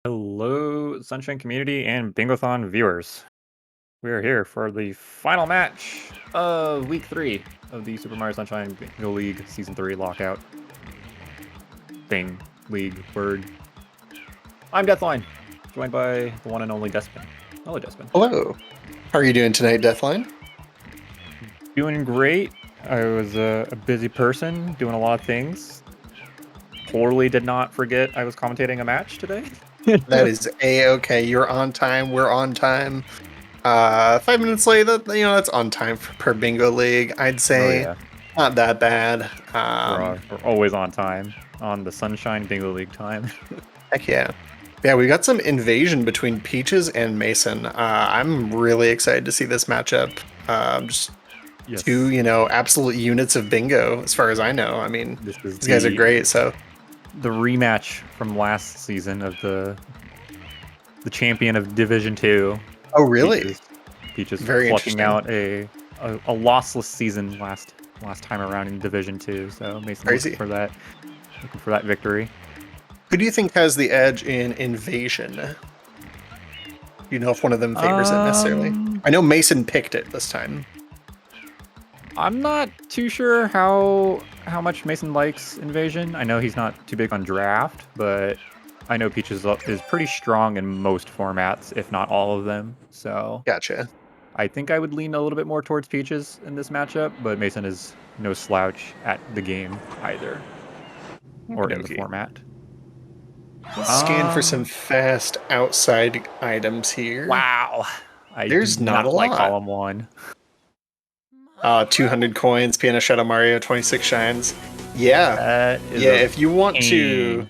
Hello, Sunshine community and Bingothon viewers. We are here for the final match of Week 3 of the Super Mario Sunshine Bingo League Season 3 Lockout thing, league, word. I'm Deathline, joined by the one and only Despin. Hello, Despin. Hello. How are you doing tonight, Deathline? Doing great. I was a busy person, doing a lot of things. Totally did not forget I was commentating a match today. That is A-okay. You're on time. We're on time. 5 minutes late, that's on time for per bingo league. I'd say yeah. not that bad. We're always on time on the Sunshine Bingo League time. Heck yeah. Yeah, we got some invasion between Peaches and Mason. I'm really excited to see this matchup. Just Yes. two, absolute units of bingo, as far as I know. I mean, This is these guys are great, so. The rematch from last season of the champion of Division 2. Oh, really? Peaches Very plucking interesting. out a lossless season last time around in Division 2. So Mason Crazy. looking for that victory. Who do you think has the edge in invasion? Do you know if one of them favors it necessarily? I know Mason picked it this time. I'm not too sure how much Mason likes invasion. I know he's not too big on draft, but I know Peaches is pretty strong in most formats, if not all of them. So Gotcha. I think I would lean a little bit more towards Peaches in this matchup, but Mason is no slouch at the game either, or in the format. Scan for some fast outside items here. Wow. There's do not a like lot. column 1. 200 coins, Piano Shadow Mario, 26 shines. Yeah. Yeah, if you want to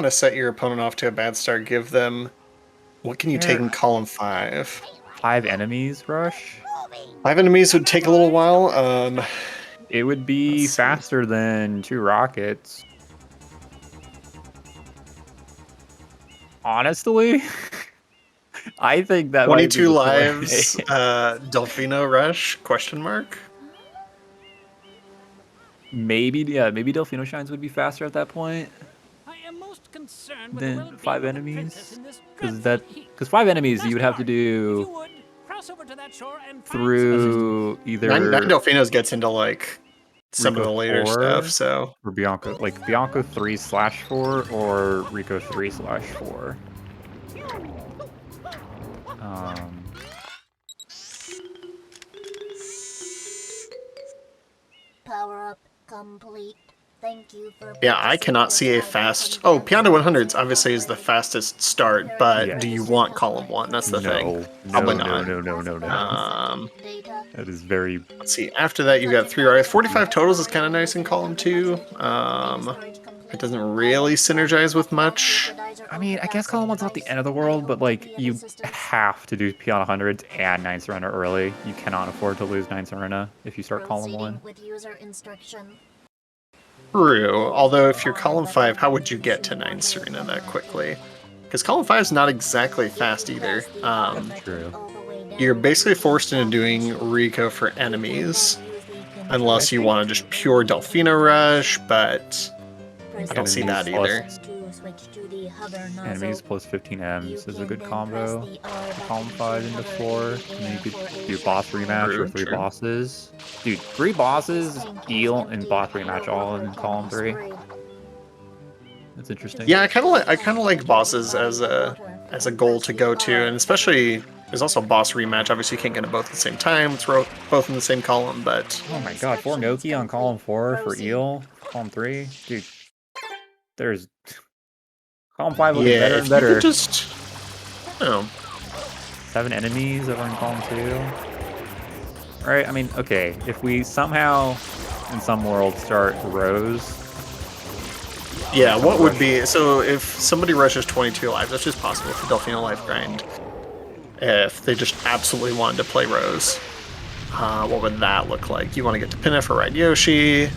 set your opponent off to a bad start, give them, what can you take in column 5? 5 enemies rush? 5 enemies would take a little while. It would be faster than 2 rockets. Honestly, I think that 22 lives, Delfino Rush, question mark? Maybe Delfino Shines would be faster at that point. I am most concerned than 5 enemies, because 5 enemies you would have to do through either 9 Delfinos gets into like some Rico of the later 4, stuff, so or Bianco 3/4 or Rico 3/4. Power up complete. Thank you for. Yeah, I cannot see a fast. Oh, Piano 100s obviously is the fastest start, but do you want column 1? That's the thing. Probably not. No. That is very. Let's see. After that, you got 3 RS. 45 totals is kind of nice in column 2. It doesn't really synergize with much. I mean, I guess column 1's not the end of the world, but like you have to do Piano 100s and 9 Serena early. You cannot afford to lose 9 Serena if you start column 1. True, although if you're column 5, how would you get to 9 Serena that quickly? Because column 5 is not exactly fast either. That's true. You're basically forced into doing Rico for enemies, unless you want to just pure Delfino Rush, but I don't see that either. Enemies plus 15 Ms is a good combo. Column 5 into 4, and then you could do boss rematch or 3 bosses. Dude, 3 bosses, Eel, and boss rematch all in column 3. That's interesting. Yeah, I kind of like bosses as a goal to go to, and especially there's also boss rematch. Obviously, you can't get them both at the same time. Throw both in the same column, but oh my god, 4 Noki on column 4 for Eel, column 3, dude. There's column 5 looking better and better. You just, I don't know. 7 enemies over in column 2. Right, I mean, okay, if we somehow, in some world, start rows. Yeah, what would be, so if somebody rushes 22 lives, that's just possible for Delfino Life Grind. If they just absolutely wanted to play rows, what would that look like? You want to get to Pinna for Ride Yoshi,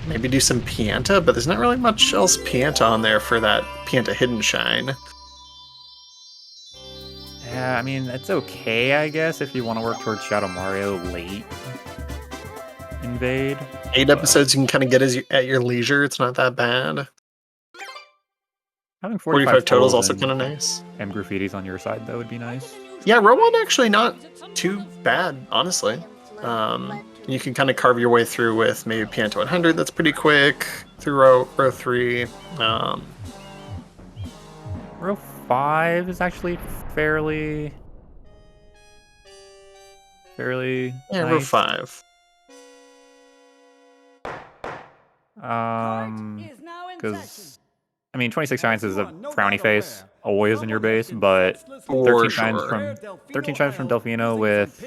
maybe do some Pianta, but there's not really much else Pianta on there for that Pianta Hidden Shine. Yeah, I mean, it's okay, I guess, if you want to work towards Shadow Mario late invade. 8 episodes you can kind of get at your leisure. It's not that bad. Having 45 total is also and kind of nice. M graffitis on your side, though, would be nice. Yeah, row 1 actually not too bad, honestly. You can kind of carve your way through with maybe Pianta 100, that's pretty quick, through row 3. Row 5 is actually fairly Yeah, nice. row 5. Because, I mean, 26 Shines is a frowny face, always in your base, but For 13 Shines sure. from Delfino with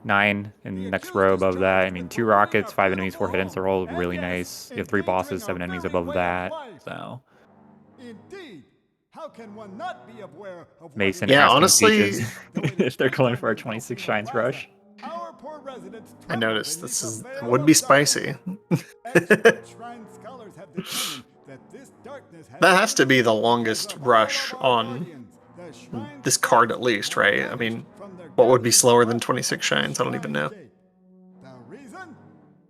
9 in the next row above that. I mean, 2 rockets, 5 enemies, 4 hidden, so they're all really nice. You have 3 bosses, 7 enemies above that, so... Indeed. How can one not be aware of what Mason Yeah, asking honestly, Peaches if they're going for a 26 Shines rush. our poor residents I tremble noticed beneath this the would veil be of spicy. Expert shrine scholars have determined that this darkness has That has to be the entered longest because of rush all of our on guardians, the shrine this scholars card at least, right? I vanished mean, from their what would be gathering slower than spot 26 at the Shines? I don't even know. shrine gate. The reason?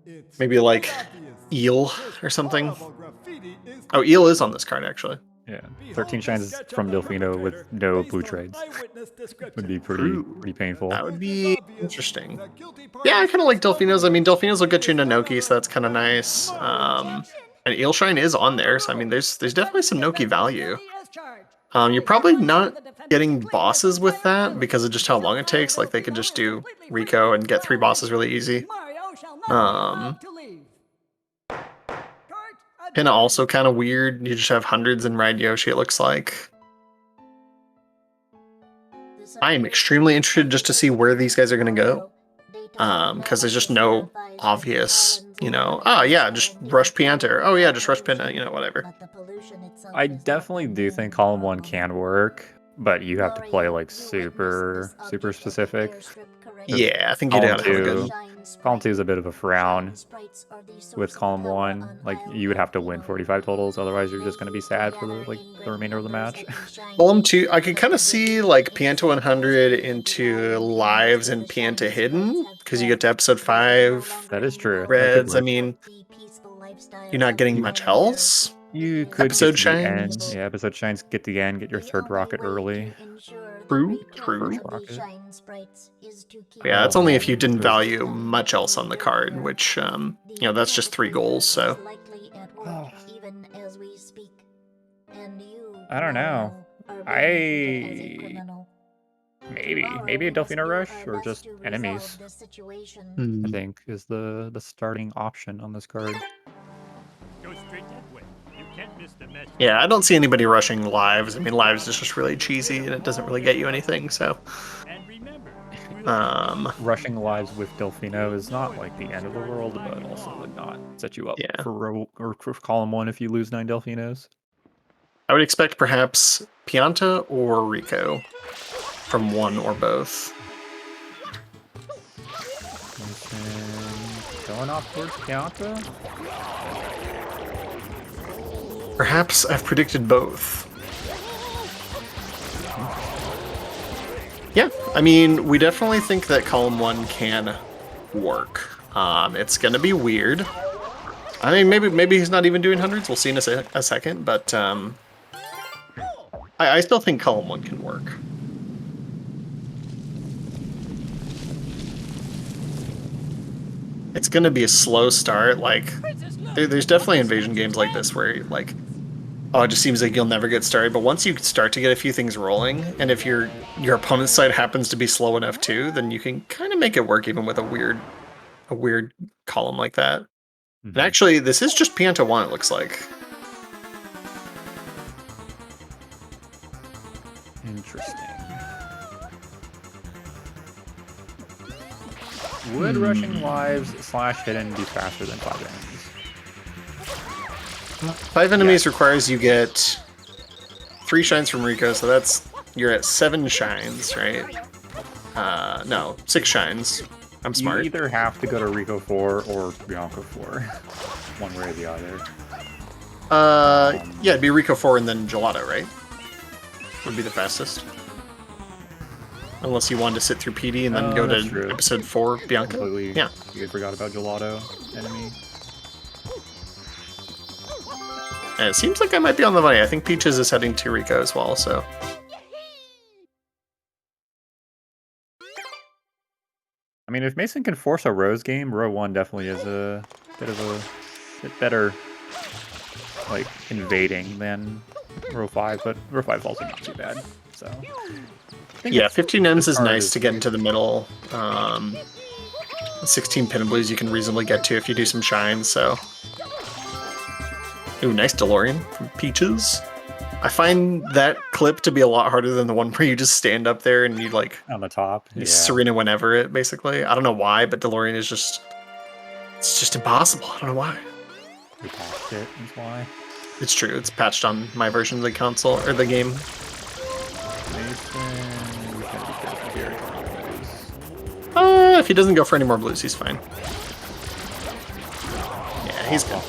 It's Maybe like quite obvious. Eel This or something. horrible graffiti is Oh, Eel is on this card, actually. Yeah, Behold 13 the Shines is sketch of from the Delfino with perpetrator no based blue on trades. eyewitness Would be description. pretty painful. That would It is be obvious interesting. the guilty Yeah, I parties kind of like Delfinos. I mean, smuggler Delfinos will get you is into Noki, so that's kind of nice. And Eel Shine is on there, so I mean, there's definitely some Noki value. You're probably not getting bosses with that because of just how long it takes. Like, they could just do Rico and get 3 bosses really easy. Pinna also kind of weird. You just have hundreds and ride Yoshi, it looks like. I am extremely interested just to see where these guys are going to go. Because there's just no obvious, yeah, just rush Pianta. Oh yeah, just rush Pinna, whatever. I definitely do think column 1 can work, but you have to play like super specific. Yeah, I think you gotta have a good... Column 2 is a bit of a frown with column 1. Like, you would have to win 45 totals, otherwise you're just going to be sad for the remainder of the match. Column 2, I could kind of see like Pianta 100 into lives and Pianta hidden, because you get to episode 5. That is true. Reds, I mean, you're not getting much else. You could Episode get to the end. Shines. Yeah, episode Shines, get the end, get your 3rd rocket early. True. Rocket. Yeah, that's only if you didn't value much else on the card, which, that's just 3 goals, so. I don't know. Maybe a Delfino rush or just enemies. I think is the starting option on this card. Go straight that way. You can't miss the message. Yeah, I don't see anybody rushing lives. I mean, lives is just really cheesy and it doesn't really get you anything, so. And remember, Rushing lives with Delfino is not like the end of the world, but also would not set you up for row or for column 1 if you lose 9 Delfinos. I would expect perhaps Pianta or Rico from one or both. Going off towards Pianta? Perhaps I've predicted both. Yeah, I mean, we definitely think that column 1 can work. It's gonna be weird. I mean, maybe he's not even doing hundreds. We'll see in a second, but I still think column 1 can work. It's gonna be a slow start. Like, there's definitely invasion games like this where, like, oh, it just seems like you'll never get started. But once you start to get a few things rolling, and if your opponent's side happens to be slow enough too, then you can kind of make it work even with a weird column like that. Mm-hmm. And actually, this is just Pianta 1, it looks like. Interesting. Would rushing lives / hidden be faster than 5 enemies? 5 enemies requires you get 3 shines from Rico, so you're at 7 shines, right? No, 6 shines. I'm smart. You either have to go to Rico 4 or Bianca 4, one way or the other. Yeah, it'd be Rico 4 and then Gelato, right? Would be the fastest. Unless you wanted to sit through PD and then go to episode 4, Bianca. Completely, yeah. You forgot about Gelato enemy. And it seems like I might be on the money. I think Peaches is heading to Rico as well, so. I mean, if Mason can force a Rose game, row 1 definitely is a bit better, like, invading than row 5, but row 5 is also not too bad, so. I think Yeah, 15 M's is card nice to get into the middle. 16 Pin and Blues you can reasonably get to if you do some shines, so. Ooh, nice DeLorean from Peaches. I find that clip to be a lot harder than the one where you just stand up there and you like on the top. you Yeah. Serena whenever it basically. I don't know why, but DeLorean is just it's just impossible. I don't know why. We patched it, that's why. It's true. It's patched on my version of the console or the game. Mason, we gotta be careful here. If he doesn't go for any more blues, he's fine. Yeah, he's good.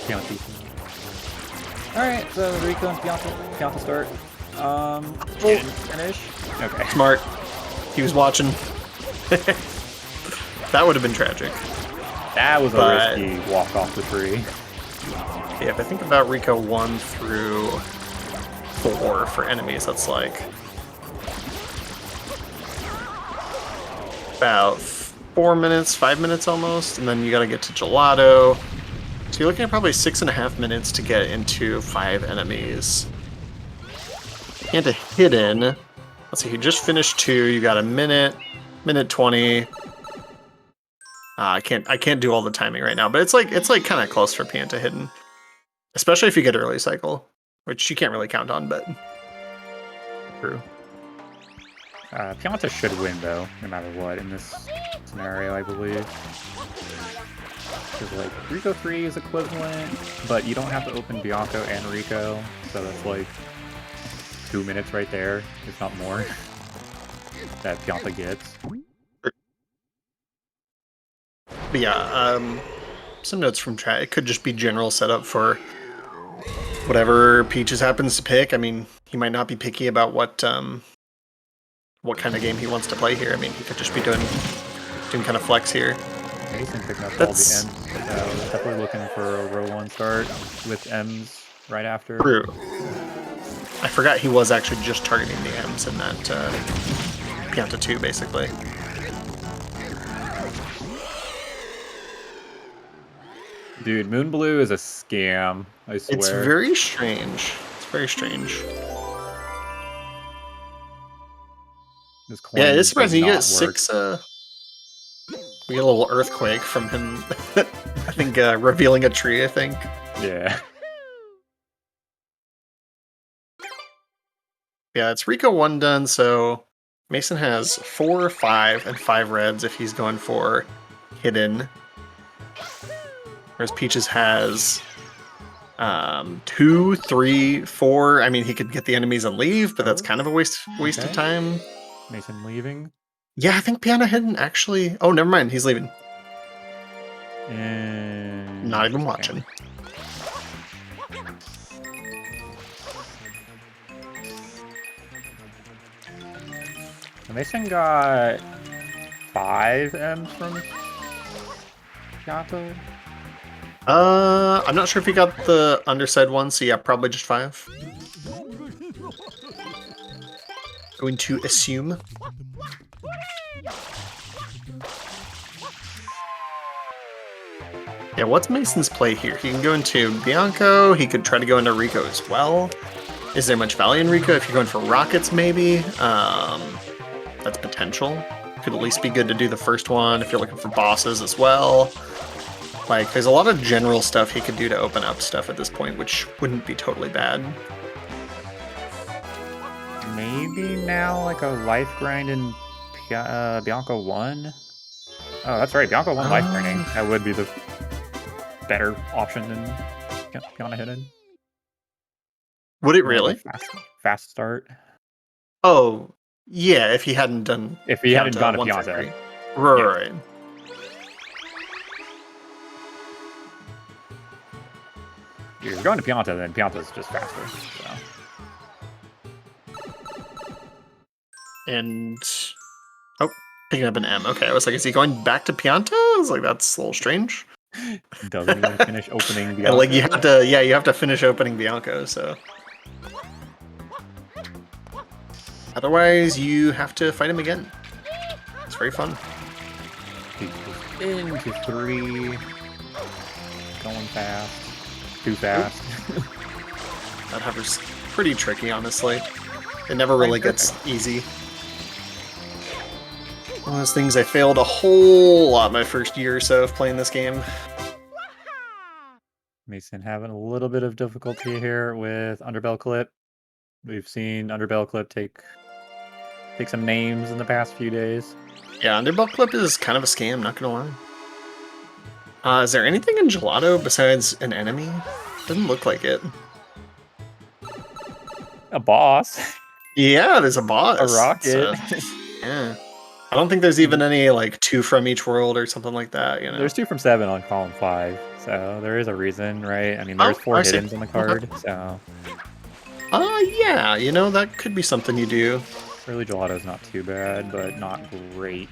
Alright, so Rico and Pianta start. Finish. Okay. Smart. He was watching. That would have been tragic. That was a risky walk off the tree. Yeah, if I think about Rico 1 through 4 for enemies, that's like about 4 minutes, 5 minutes almost, and then you gotta get to Gelato. So you're looking at probably 6.5 minutes to get into 5 enemies. And to hidden, let's see, you just finished 2, you got a minute 20. I can't do all the timing right now, but it's like kind of close for Pianta hidden, especially if you get early cycle, which you can't really count on, but true. Pianta should win though, no matter what in this scenario, I believe. Because like Rico 3 is equivalent, but you don't have to open Bianco and Rico, so that's like 2 minutes right there, if not more, that Pianta gets. But yeah, some notes from chat. It could just be general setup for whatever Peaches happens to pick. I mean, he might not be picky about what kind of game he wants to play here. I mean, he could just be doing kind of flex here. Mason picking up all the M's. Definitely looking for a row 1 start with M's right after. True. I forgot he was actually just targeting the M's in that Pianta 2, basically. Dude, Moon Blue is a scam, I swear. It's very strange. It's very strange. Yeah, it is surprising. You get 6... we get a little earthquake from him, I think, revealing a tree, I think. Yeah. Yeah, it's Rico 1 done, so Mason has 4, 5, and 5 reds if he's going for hidden. Whereas Peaches has 2, 3, 4. I mean, he could get the enemies and leave, but that's kind of a waste of time. Mason leaving. Yeah, I think Piano Hidden actually... Oh, never mind. He's leaving. And... Not even watching. Mason got 5 M's from Pianta. I'm not sure if he got the underside one, so yeah, probably just 5. Going to assume. Yeah, what's Mason's play here? He can go into Bianco, he could try to go into Rico as well. Is there much value in Rico? If you're going for rockets, maybe? That's potential. Could at least be good to do the first one if you're looking for bosses as well. Like, there's a lot of general stuff he could do to open up stuff at this point, which wouldn't be totally bad. Maybe now, like a life grind in Bianco 1? Oh, that's right, Bianco 1 life grinding. That would be the better option than Pianta Hidden. Would it really? Fast start. Oh, yeah, if he hadn't done... If he hadn't gone to Pianta. Right. Yeah. If you're going to Pianta, then Pianta's just faster. So. And... Oh, picking up an M. Okay, I was like, is he going back to Pianta? I was like, that's a little strange. Doesn't even finish opening the And like you have to, yeah, you have to finish opening Bianco. So otherwise, you have to fight him again. It's very fun. Into 3. Going fast. Too fast. That hover's pretty tricky, honestly. It never really gets easy. One of those things I failed a whole lot my first year or so of playing this game. Mason having a little bit of difficulty here with Underbell Clip. We've seen Underbell Clip take some names in the past few days. Yeah, Underbell Clip is kind of a scam, not gonna lie. Is there anything in Gelato besides an enemy? Doesn't look like it. A boss. Yeah, there's a boss. A rocket. Yeah. I don't think there's even any, like, 2 from each world or something like that, you know? There's 2 from 7 on column 5, so there is a reason, right? I mean, there's 4 I see. hiddens on the card, so... Yeah, you know, that could be something you do. Early Gelato's not too bad, but not great.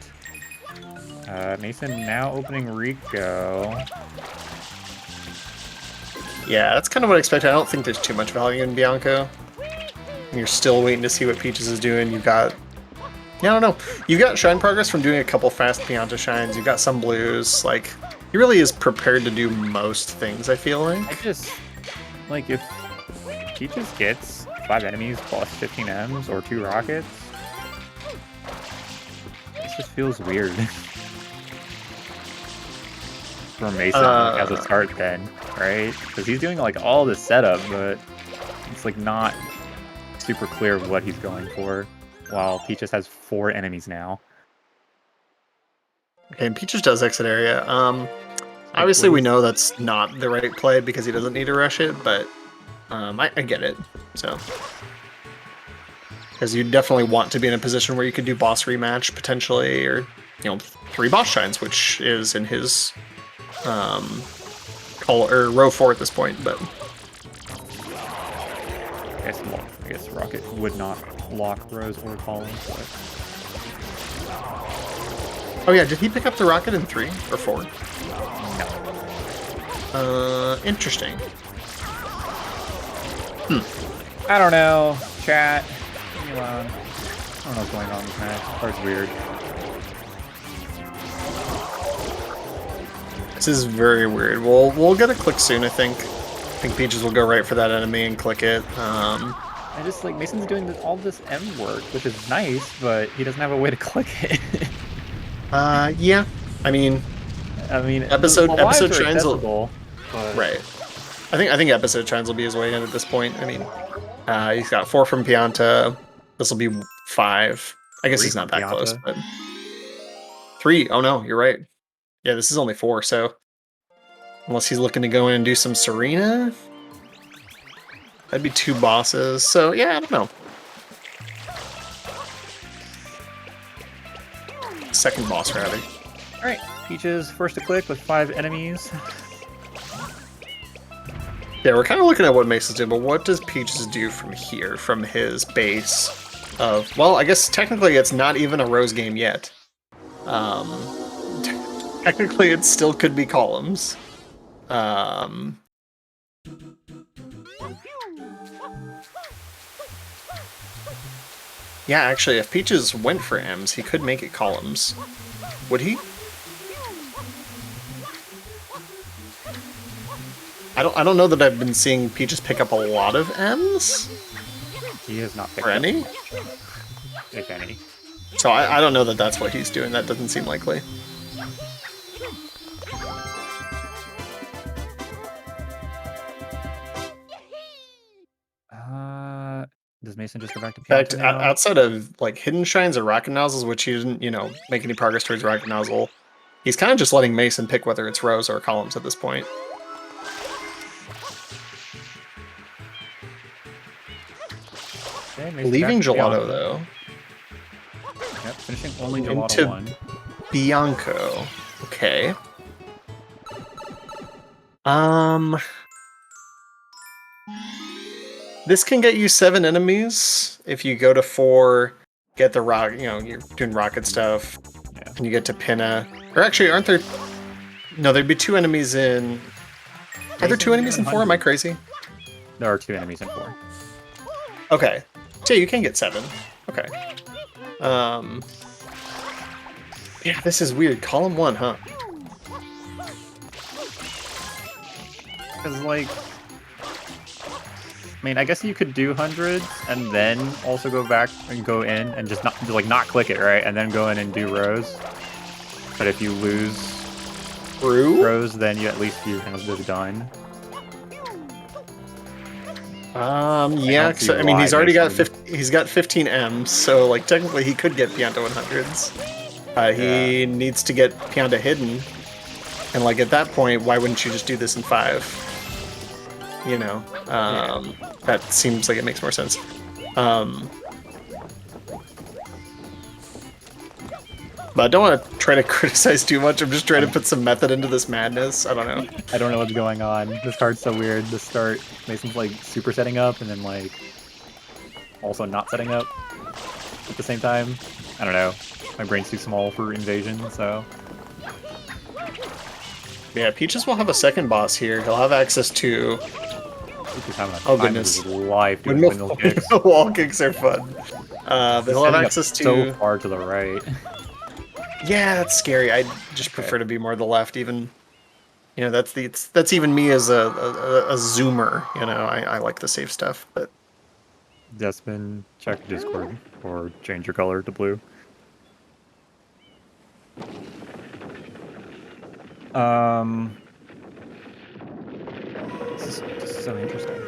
Mason now opening Rico. Yeah, that's kind of what I expected. I don't think there's too much value in Bianco. You're still waiting to see what Peaches is doing. You've got... Yeah, I don't know. You've got shine progress from doing a couple fast Pianta shines. You've got some blues. Like, he really is prepared to do most things, I feel like. I just... Like, if Peaches gets 5 enemies plus 15 Ms or 2 rockets, this just feels weird. For Mason like, as a start then, right? Because he's doing like all this setup, but it's like not super clear what he's going for, while Peaches has 4 enemies now. Okay, and Peaches does exit area. Obviously we know that's not the right play because he doesn't need to rush it, but I get it, so. Because you definitely want to be in a position where you could do boss rematch, potentially, or, you know, 3 boss shines, which is in his row 4 at this point, but... I guess Rocket would not lock rows or columns, but... Oh yeah, did he pick up the rocket in 3 or 4? No. Interesting. I don't know, chat. Leave me alone. I don't know what's going on in this match. This part's weird. This is very weird. We'll get a click soon, I think. I think Peaches will go right for that enemy and click it. I just, like, Mason's doing all this M work, which is nice, but he doesn't have a way to click it. Yeah. I mean, episode shines will... Right. I think episode shines will be his way in at this point. I mean, he's got 4 from Pianta. This will be 5. I guess he's not that close, but 3. Oh no, you're right. Yeah, this is only 4, so unless he's looking to go in and do some Serena, that'd be 2 bosses. So yeah, I don't know. Second boss, rather. Alright, Peaches first to click with 5 enemies. Yeah, we're kind of looking at what Mason's doing, but what does Peaches do from here, from his base of... Well, I guess technically it's not even a Rose game yet. Technically it still could be columns. Yeah, actually, if Peaches went for M's, he could make it columns. Would he? I don't know that I've been seeing Peaches pick up a lot of M's. He has not picked or any? up much, if any. So I don't know that that's what he's doing. That doesn't seem likely. Does Mason just go back to In fact, Pianta now? outside of like hidden shines or rocket nozzles, which he didn't, you know, make any progress towards rocket nozzle, he's kind of just letting Mason pick whether it's rows or columns at this point. Okay, Mason Leaving back to Gelato Bianco. though. Yep, finishing only Gelato Into 1. Bianco. Okay. This can get you 7 enemies. If you go to 4, get the rock, you know, you're doing rocket stuff, Yeah. and you get to Pinna. Or actually, aren't there... No, there'd be 2 enemies in. Are there 2 enemies in 4? Am I crazy? There are 2 enemies in 4. Okay. So you can get 7. Okay. Yeah, this is weird. Column 1, huh? Because, like, I mean, I guess you could do hundreds and then also go back and go in and just not click it, right? And then go in and do rows. But if you lose rows, then you at least you kind of just done. Yeah, I mean, he's already got he's got 15 M's, so like technically he could get Pianta 100s. He needs to get Pianta hidden, and like at that point, why wouldn't you just do this in 5? You know, that seems like it makes more sense. But I don't want to try to criticize too much. I'm just trying to put some method into this madness. I don't know. I don't know what's going on. This card's so weird. The start, Mason's like super setting up and then like also not setting up at the same time. I don't know. My brain's too small for invasion, so. Yeah, Peaches will have a second boss here. He'll have access to. Oh goodness! Life doing windmill kicks. Wall kicks are fun. He'll have access to. So far to the right. Yeah, that's scary. I just prefer to be more to the left. Even, you know, that's even me as a zoomer. You know, I like the safe stuff. But Desmond, check Discord or change your color to blue. This is so interesting.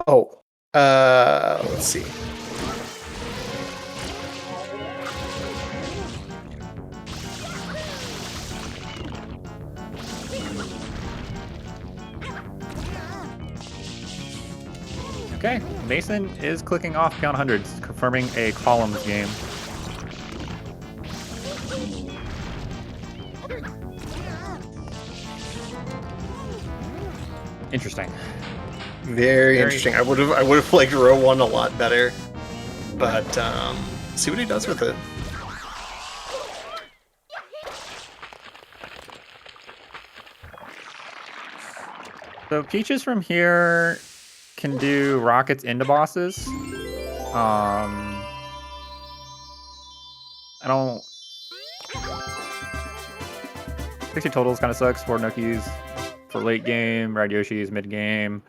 Oh, let's see. Okay, Mason is clicking off Beyond Hundreds, confirming a columns game. Interesting. Very interesting. I would have liked row 1 a lot better, but see what he does with it. So Peaches from here can do rockets into bosses. I don't. 60 totals kind of sucks. 4 Nookies for late game, Rad Yoshi's mid game.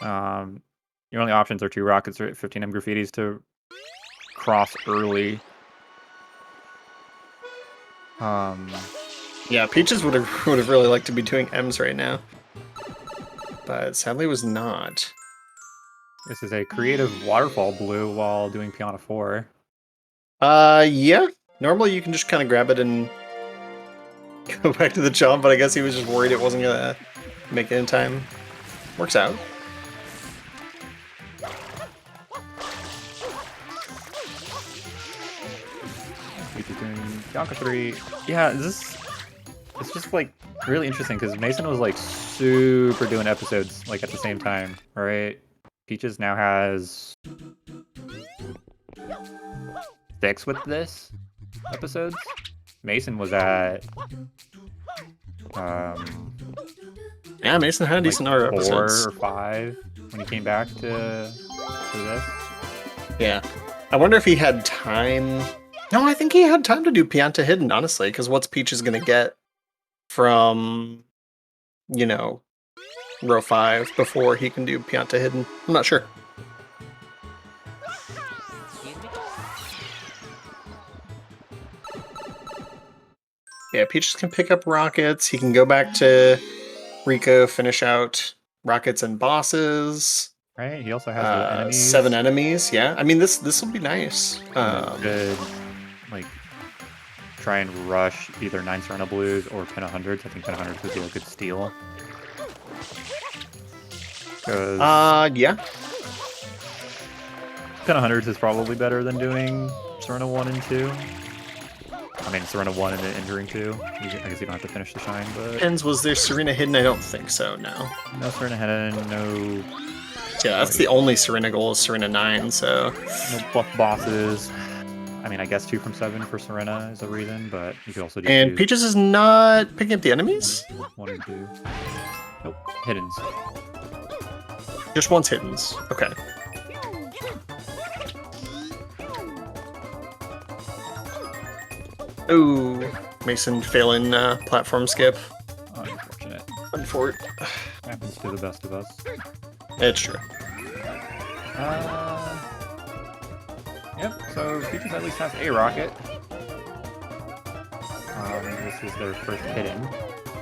Your only options are 2 rockets or 15M graffitis to cross early. Yeah, Peaches would have really liked to be doing M's right now, but sadly was not. This is a creative waterfall blue while doing Piana 4. Yeah. Normally you can just kind of grab it and go back to the jump, but I guess he was just worried it wasn't gonna make it in time. Works out. Doing Bianca 3. Yeah, it's just like really interesting because Mason was like super doing episodes like at the same time, right? Peaches now has 6 with this episodes. Mason was at yeah, Mason had a decent number of episodes. 4 or 5 when he came back to this. Yeah. I wonder if he had time. No, I think he had time to do Pianta Hidden, honestly, because what's Peaches gonna get from, you know, row 5 before he can do Pianta Hidden? I'm not sure. Yeah, Peaches can pick up rockets. He can go back to Rico, finish out rockets and bosses. Right. He also has the enemies. 7 enemies. Yeah, I mean this will be nice. Good, like try and rush either 9 Serena Blues or Pin 100s. I think Pin 100s would be a good steal. Yeah. Pin 100s is probably better than doing Serena 1 and 2. I mean, Serena 1 and then injuring 2. I guess you don't have to finish the shine, but... Ends, was there Serena Hidden? I don't think so, no. No Serena Hidden, no... Yeah, that's the only Serena goal is Serena 9, so... No buff bosses. I mean, I guess 2 from 7 for Serena is a reason, but you could also do And 2. Peaches is not picking up the enemies? 1 and 2. Nope. Hiddens. Just wants hiddens. Okay. Ooh, Mason failing platform skip. Unfortunate. Unfortunate. Happens to the best of us. It's true. Yep, so Peaches at least has a rocket. This is their first hidden.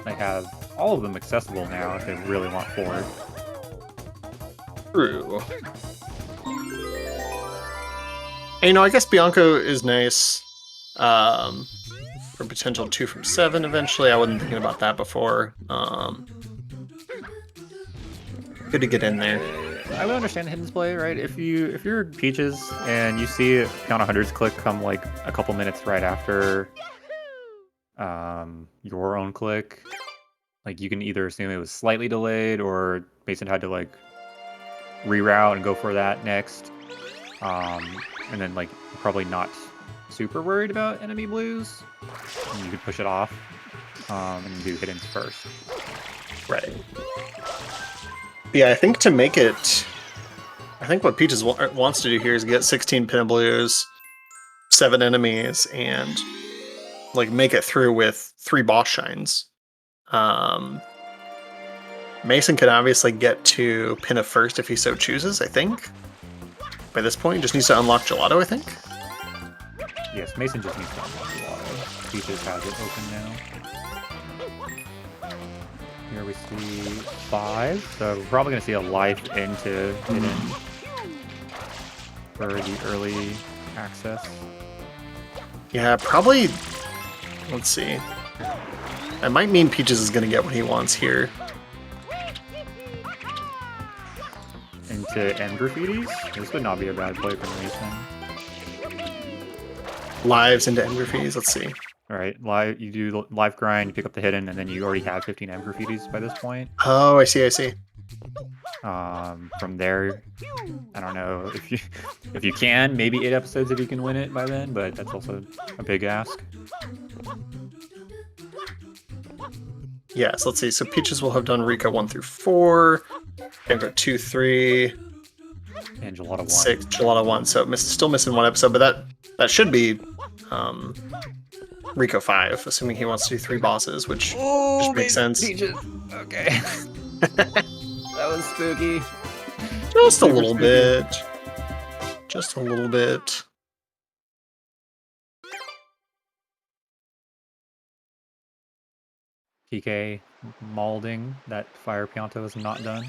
They have all of them accessible now if they really want forward. True. And, you know, I guess Bianco is nice. For potential 2 from 7 eventually. I wasn't thinking about that before. Good to get in there. I would understand Hidden's play, right? If you're Peaches and you see Count 100's click come like a couple minutes right after your own click, like you can either assume it was slightly delayed or Mason had to like reroute and go for that next. And then like probably not super worried about enemy blues. And you could push it off and do Hidden's first. Right. Yeah, I think to make it... I think what Peaches wants to do here is get 16 pin of blues, 7 enemies, and like make it through with 3 boss shines. Mason can obviously get to pin of first if he so chooses, I think. By this point, he just needs to unlock Gelato, I think. Yes, Mason just needs to unlock Gelato. Peaches has it open now. Here we see 5, so we're probably going to see a life into Hidden for the early access. Yeah, probably... Let's see. That might mean Peaches is going to get what he wants here. Into M graffitis? This would not be a bad play for Mason. Lives into end graffitis, let's see. Alright, live, you do live grind, you pick up the hidden, and then you already have 15 M graffitis by this point. Oh, I see, I see. From there, I don't know if you can, maybe 8 episodes if you can win it by then, but that's also a big ask. Yes, let's see. So Peaches will have done Rika 1 through 4, Bianco 2, 3, And Gelato 1. 6, Gelato 1. So still missing 1 episode, but that should be Rico 5, assuming he wants to do 3 bosses, which just makes sense. Peaches. Okay. That was spooky. Just a Super little spooky. bit. Just a little bit. TK maulding that Fire Pianto is not done.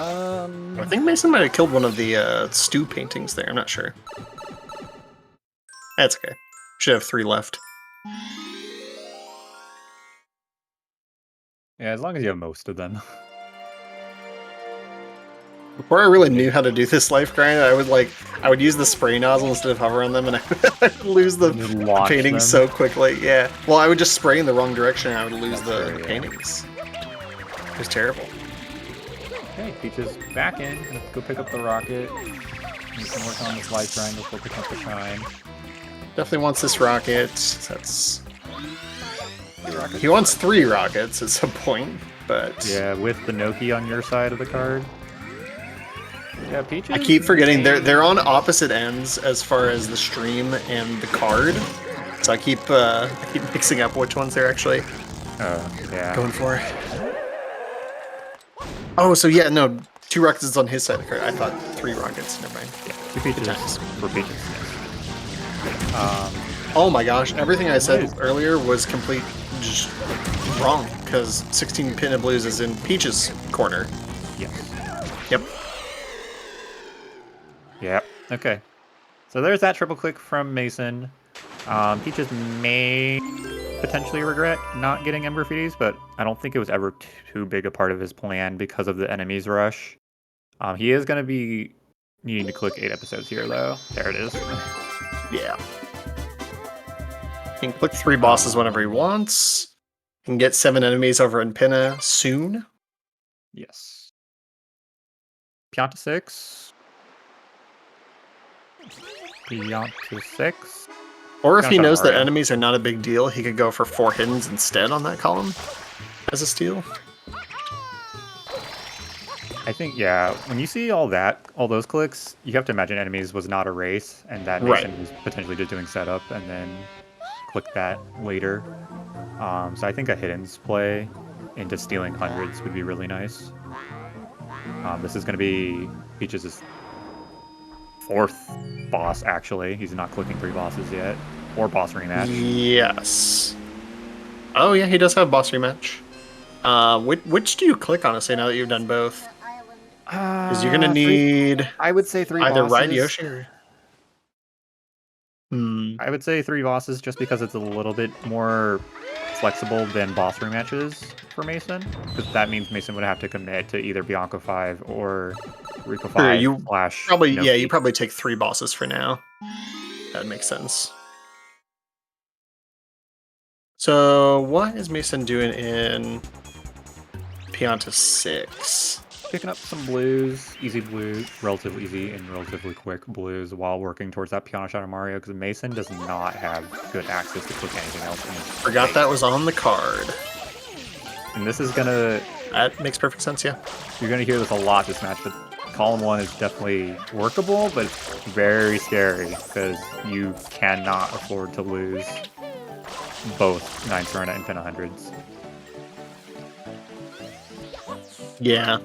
I think Mason might have killed one of the stew paintings there. I'm not sure. That's okay. Should have 3 left. Yeah, as long as you have most of them. Before I really knew how to do this life grind, I would use the spray nozzle instead of hover on them, and I would lose the Just launch paintings them. so quickly. Yeah. Well, I would just spray in the wrong direction, and I would lose That's the true, yeah. paintings. It was terrible. Okay, Peaches back in. Let's go pick up the rocket. You can work on this life grind before picking up the shine. Definitely wants this rocket. That's... Rocket. He wants 3 rockets at some point, but... Yeah, with the Noki on your side of the card. Yeah, Peaches. I keep forgetting they're on opposite ends as far as the stream and the card. So I keep mixing up which ones they're actually Yeah. going for. Oh, so yeah, no, 2 rockets is on his side of the card. I thought 3 rockets. Never mind. Yeah, 2 Peaches Nice. for Peaches. Yes. Oh my gosh, everything I said Nice. earlier was complete just wrong because 16 pin of blues is in Peach's corner. Yes. Yep. Yep. Okay. So there's that triple click from Mason. Peaches may potentially regret not getting Ember Graffitis, but I don't think it was ever too big a part of his plan because of the enemies rush. He is going to be needing to click 8 episodes here, though. There it is. Yeah. He can click 3 bosses whenever he wants. He can get 7 enemies over in Pinna soon. Yes. Pianta 6. Beyond to 6. Or if Piano he Shot knows that Mario. enemies are not a big deal, he could go for 4 hiddens instead on that column as a steal. I think, yeah, when you see all those clicks, you have to imagine enemies was not a race, and that Right. Mason was potentially just doing setup and then click that later. So I think a hiddens play into stealing hundreds would be really nice. This is going to be Peaches' 4th boss, actually. He's not clicking 3 bosses yet. Or boss rematch. Yes. Oh yeah, he does have boss rematch. Which do you click, honestly, now that you've done both? Because you're gonna need I would say 3 either bosses. Ride Yoshi or... I would say 3 bosses just because it's a little bit more flexible than boss rematches for Mason. Because that means Mason would have to commit to either Bianca 5 or Rico 5 you slash probably no you Peach. probably take 3 bosses for now. That makes sense. So what is Mason doing in Pianta 6? Picking up some blues, easy blues, relatively easy and relatively quick blues while working towards that Piano Shot of Mario, because Mason does not have good access to click anything else in his Forgot face. that was on the card. And this is gonna... That makes perfect sense, yeah. You're gonna hear this a lot this match, but column 1 is definitely workable, but it's very scary, because you cannot afford to lose both 9 Serena and Pin 100s. Yeah.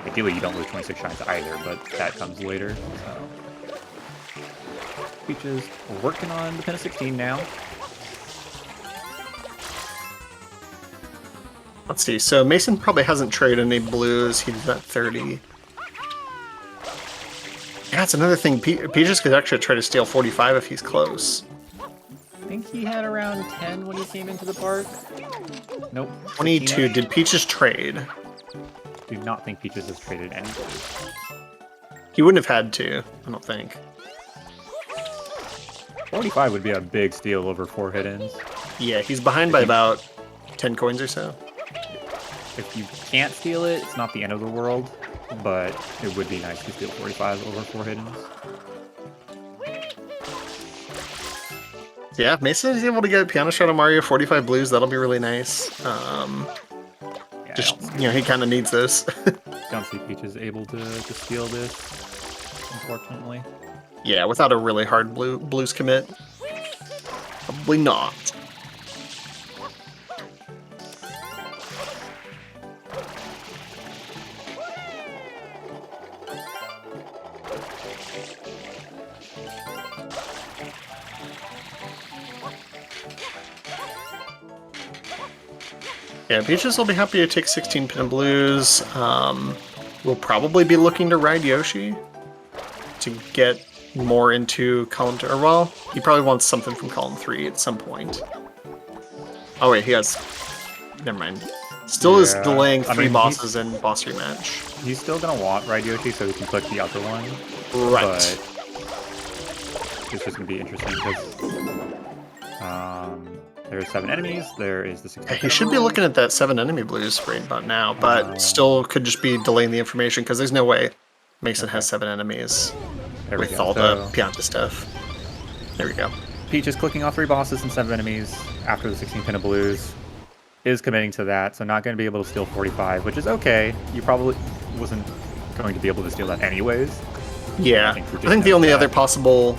Ideally, you don't lose 26 shines either, but that comes later. So, Peach is working on the pin of 16 now. Let's see. So Mason probably hasn't traded any blues. He's at 30. Yeah, that's another thing. Peaches could actually try to steal 45 if he's close. I think he had around 10 when he came into the park. Nope. 22. Did Peaches trade? Do not think Peaches has traded any blues. He wouldn't have had to, I don't think. 45 would be a big steal over 4 hiddens. Yeah, he's behind by about 10 coins or so. If you can't steal it, it's not the end of the world, but it would be nice to steal 45 over 4 hiddens. Yeah, if Mason is able to get Piano Shot of Mario 45 blues, that'll be really nice. Yeah, Just, he kind of needs this. don't see Peaches able to steal this, unfortunately. Yeah, without a really hard blues commit. Probably not. Yeah, Peaches will be happy to take 16 pin blues. We'll probably be looking to Ride Yoshi to get more into column 2. Or, well, he probably wants something from column 3 at some point. Oh wait, he has... Never mind. Still is delaying 3 bosses and boss rematch. He's still gonna want Ride Yoshi so he can click the other one. Right. But it's just gonna be interesting because there's 7 enemies. There is the 16. Yeah, he should be looking at that 7 enemy blues right about now, but still could just be delaying the information because there's no way Mason has 7 enemies There we with go. all the Pianta stuff. There we go. Peach is clicking all 3 bosses and 7 enemies after the 16 pin of blues. Is committing to that, so not going to be able to steal 45, which is okay. You probably wasn't going to be able to steal that anyways. Yeah, I think the only other possible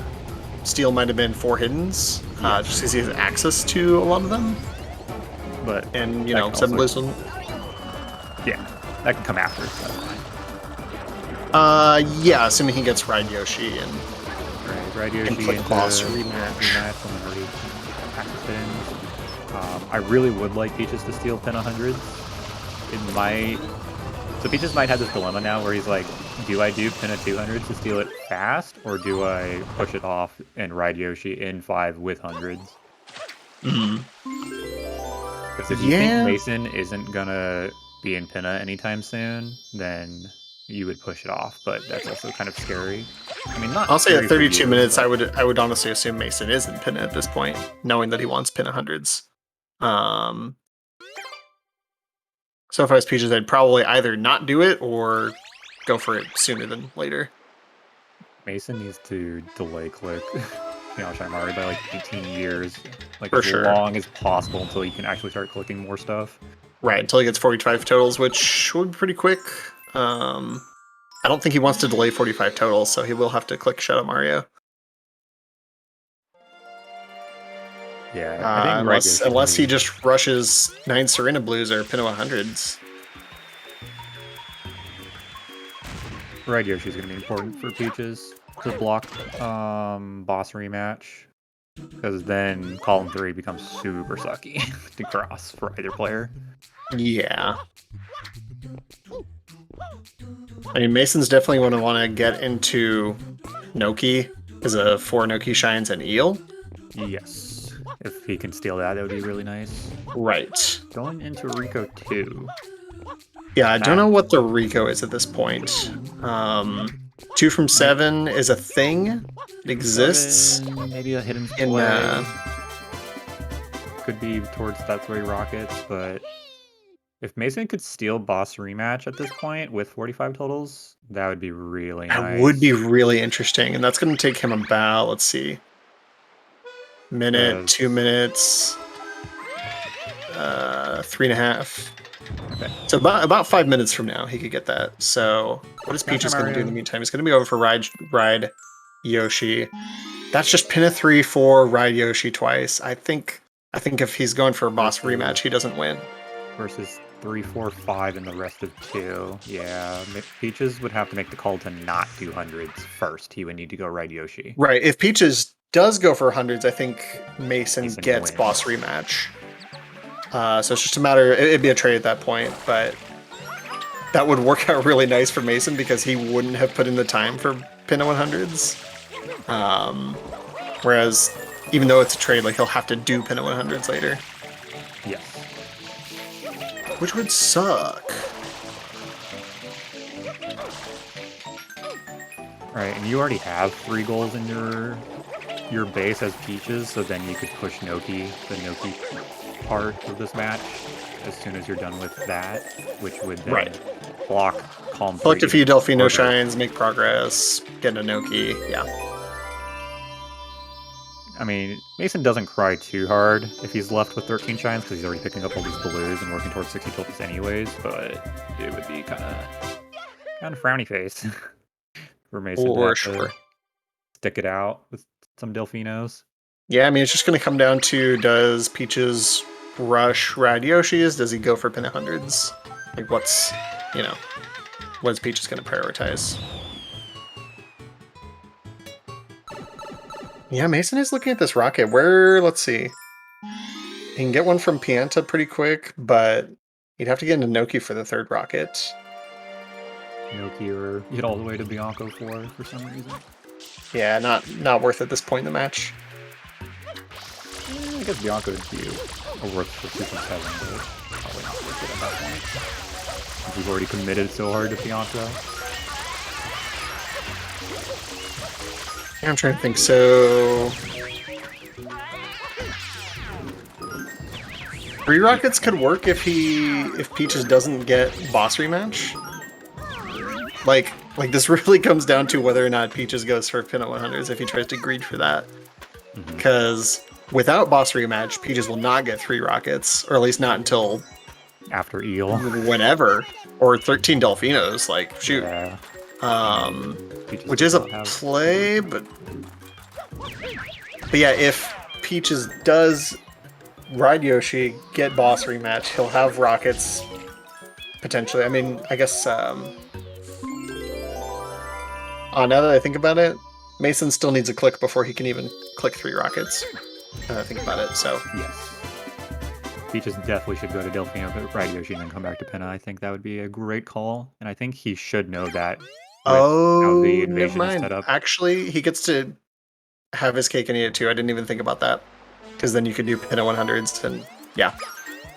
steal might have been 4 hiddens, just because he has access to a lot of them. But and 7 blues. Yeah, that can come after. So that's fine. Yeah, assuming he gets Ride Yoshi and Ride Yoshi click boss rematch. I really would like Peaches to steal pin 100s. It might... So Peaches might have this dilemma now where he's like, do I do pin a 200 to steal it fast, or do I push it off and Ride Yoshi in 5 with hundreds? Because if you think Mason isn't gonna be in Pinna anytime soon, then you would push it off, but that's also kind of scary. I mean, not. I'll say at scary for 32 you, minutes, but... I would honestly assume Mason is in Pinna at this point, knowing that he wants Pinna hundreds. So if I was Peaches, I'd probably either not do it or go for it sooner than later. Mason needs to delay click Shine Mario by like 18 years. Like For as sure. long as possible until he can actually start clicking more stuff. Right, until he gets 45 totals, which would be pretty quick. I don't think he wants to delay 45 totals, so he will have to click Shadow Mario. Yeah, I think Right Yoshi Unless he can be- just rushes 9 Serena Blues or Pinot 100s. Right Yoshi's gonna be important for Peaches to block boss rematch. Because then column 3 becomes super sucky to cross for either player. Yeah. I mean, Mason's definitely going to want to get into Noki as a 4 Noki Shines and Eel. Yes. If he can steal that, that would be really nice. Right. Going into Rico 2. Yeah, I don't know what the Rico is at this point. 2 from 7 is a thing. It exists. 7, maybe a hidden In, play. Could be towards that 3 rockets, but if Mason could steal boss rematch at this point with 45 totals, that would be really nice. That would be really interesting, and that's going to take him about, let's see, minute, 2 minutes, 3.5. Okay. So about 5 minutes from now, he could get that. So what is Peaches going to do in the meantime? He's going to be over for Ride Yoshi. That's just pin a 3-4, Ride Yoshi twice. I think if he's going for a boss rematch, he doesn't win. Versus 3, 4, 5 in the rest of 2. Yeah, Peaches would have to make the call to not do hundreds first. He would need to go Ride Yoshi. Right. If Peaches does go for hundreds, I think Mason gets wins. boss rematch. So it's just a matter. It'd be a trade at that point, but that would work out really nice for Mason because he wouldn't have put in the time for Pinna 100s. Whereas, even though it's a trade, like he'll have to do Pinna 100s later. Yes. Which would suck. Right, and you already have 3 goals in your base as Peaches, so then you could push Noki, the Noki part of this match, as soon as you're done with that, which would then block column 3. Collect a few Delfino Shines, make progress, get a Noki, yeah. I mean, Mason doesn't cry too hard if he's left with 13 shines, because he's already picking up all these blues and working towards 60 tilts anyways, but it would be kind of frowny face for Mason to stick it out with some Delfinos. Yeah, I mean, it's just going to come down to, does Peaches rush Rad Yoshi's? Does he go for Pinna 100s? Like, what is Peaches going to prioritize? Yeah, Mason is looking at this rocket. Let's see. He can get one from Pianta pretty quick, but he'd have to get into Noki for the 3rd rocket. Noki or get all the way to Bianco for some reason. Yeah, not worth it at this point in the match. I guess Bianco would be worth for 2 from 7, but probably not worth it at that point. Since we've already committed so hard to Bianco. I'm trying to think. So 3 rockets could work if Peaches doesn't get boss rematch. Like this really comes down to whether or not Peaches goes for Pinna 100s if he tries to greed for that. Because without boss rematch, Peaches will not get 3 rockets, or at least not until after Eel. Whenever. Or 13 Delfinos, like, shoot. Yeah. Which is a play, but yeah, if Peaches does Ride Yoshi, get boss rematch, he'll have rockets potentially. I mean, I guess now that I think about it, Mason still needs a click before he can even click 3 rockets. Think about it, so. Yes. Peaches definitely should go to Delfino, but Ride Yoshi and then come back to Pinna. I think that would be a great call, and I think he should know that. Oh, the never mind. Actually, he gets to have his cake and eat it too. I didn't even think about that. Because then you could do Pinna 100s, and yeah,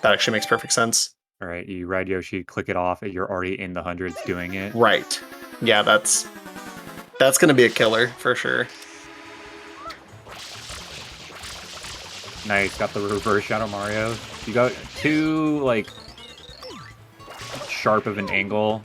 that actually makes perfect sense. All right, you Ride Yoshi, click it off, you're already in the hundreds doing it. Right. Yeah, that's going to be a killer for sure. Nice, got the reverse Shadow Mario. You got too, like, sharp of an angle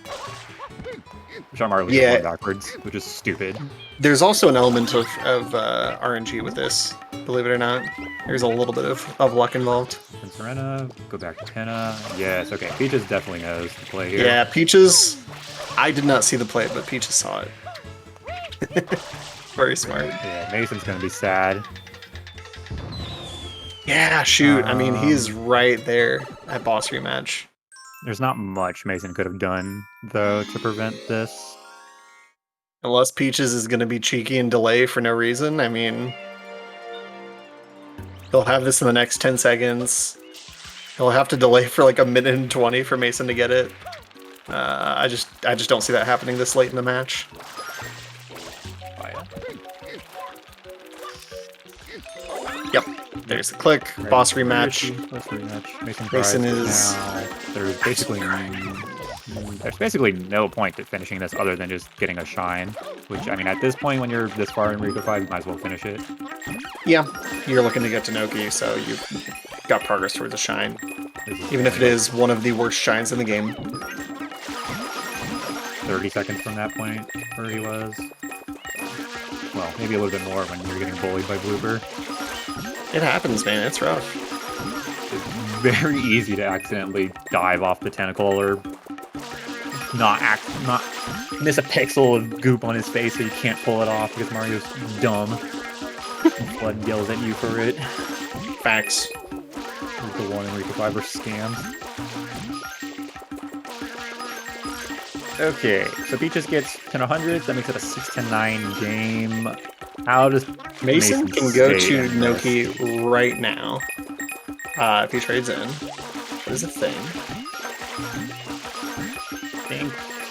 Sean Marley Yeah. going backwards, which is stupid. There's also an element of RNG with this, believe it or not. There's a little bit of luck involved. And Serena, go back to Penna. Yes, okay. Peaches definitely knows the play here. Yeah, Peaches, I did not see the play, but Peaches saw it. Very smart. Yeah, Mason's gonna be sad. Yeah, shoot. I mean, he's right there at boss rematch. There's not much Mason could have done, though, to prevent this. Unless Peaches is going to be cheeky and delay for no reason. I mean, he'll have this in the next 10 seconds. He'll have to delay for like a minute and 20 for Mason to get it. I just don't see that happening this late in the match. Yep, there's the click. Boss rematch. Boss rematch. Mason is now. There's basically no point to finishing this other than just getting a shine. Which, I mean, at this point, when you're this far in Rico 5, you might as well finish it. Yeah, you're looking to get to Noki, so you've got progress towards a shine. Even if it is one of the worst shines in the game. 30 seconds from that point, where he was. Well, maybe a little bit more when you're getting bullied by Blooper. It happens, man. It's rough. It's very easy to accidentally dive off the tentacle or not miss a pixel of goop on his face so you can't pull it off because Mario's dumb. Flood yells at you for it. Facts. The one in Rico 5 are scams. Okay, so Peaches gets 10 100s, that makes it a 6-9 game. How does Mason can go stay to in this? Noki right now. If he trades in. What is a thing?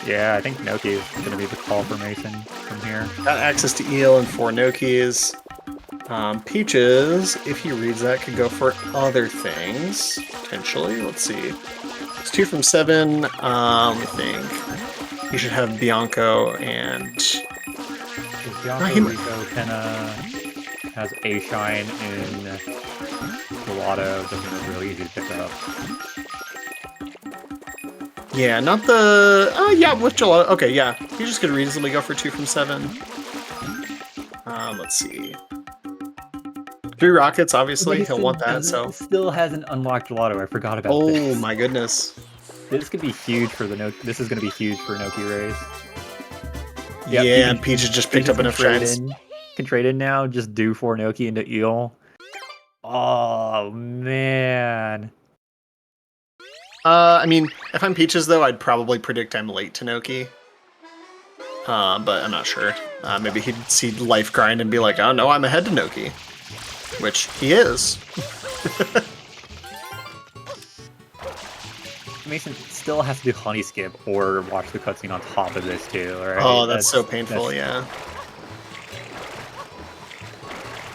I think Noki is going to be the call for Mason from here. Got access to Eel and 4 Nokis. Peaches, if he reads that, could go for other things, potentially. Let's see. It's 2 from 7. Let me think. He should have Bianco and... Bianco, Rico, Penna has a shine in Gelato. Doesn't look really easy to pick up. Yeah, not the... yeah, with Gelato. Okay, yeah. He just could reasonably go for 2 from 7. Let's see. 3 rockets, obviously. He'll want that, so... Still hasn't unlocked Gelato. I forgot about this. Oh my goodness. This could be huge for the This is going to be huge for Noki Rays. Yep, yeah, and Peaches just picked up enough shines. Can trade in now. Just do 4 Noki into Eel. Oh man. I mean, if I'm Peaches though, I'd probably predict I'm late to Noki. But I'm not sure. Maybe he'd see life grind and be like, oh no, I'm ahead to Noki. Which he is. Mason still has to do honey skip or watch the cutscene on top of this too, right? Oh, that's so painful, yeah.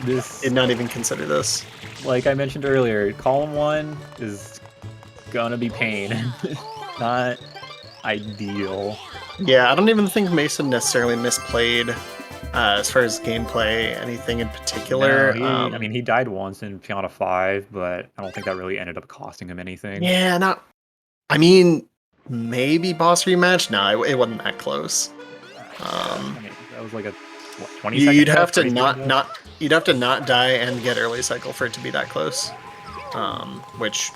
This Did not even consider this. Like I mentioned earlier, column 1 is gonna be pain. Not ideal. Yeah, I don't even think Mason necessarily misplayed as far as gameplay, anything in particular. No, I mean, he died once in Piana 5, but I don't think that really ended up costing him anything. Yeah, not... I mean, maybe boss rematch? No, it wasn't that close. I mean, that was like a 20 You'd have to second you'd have to not die and get early cycle for it to be that close. Which,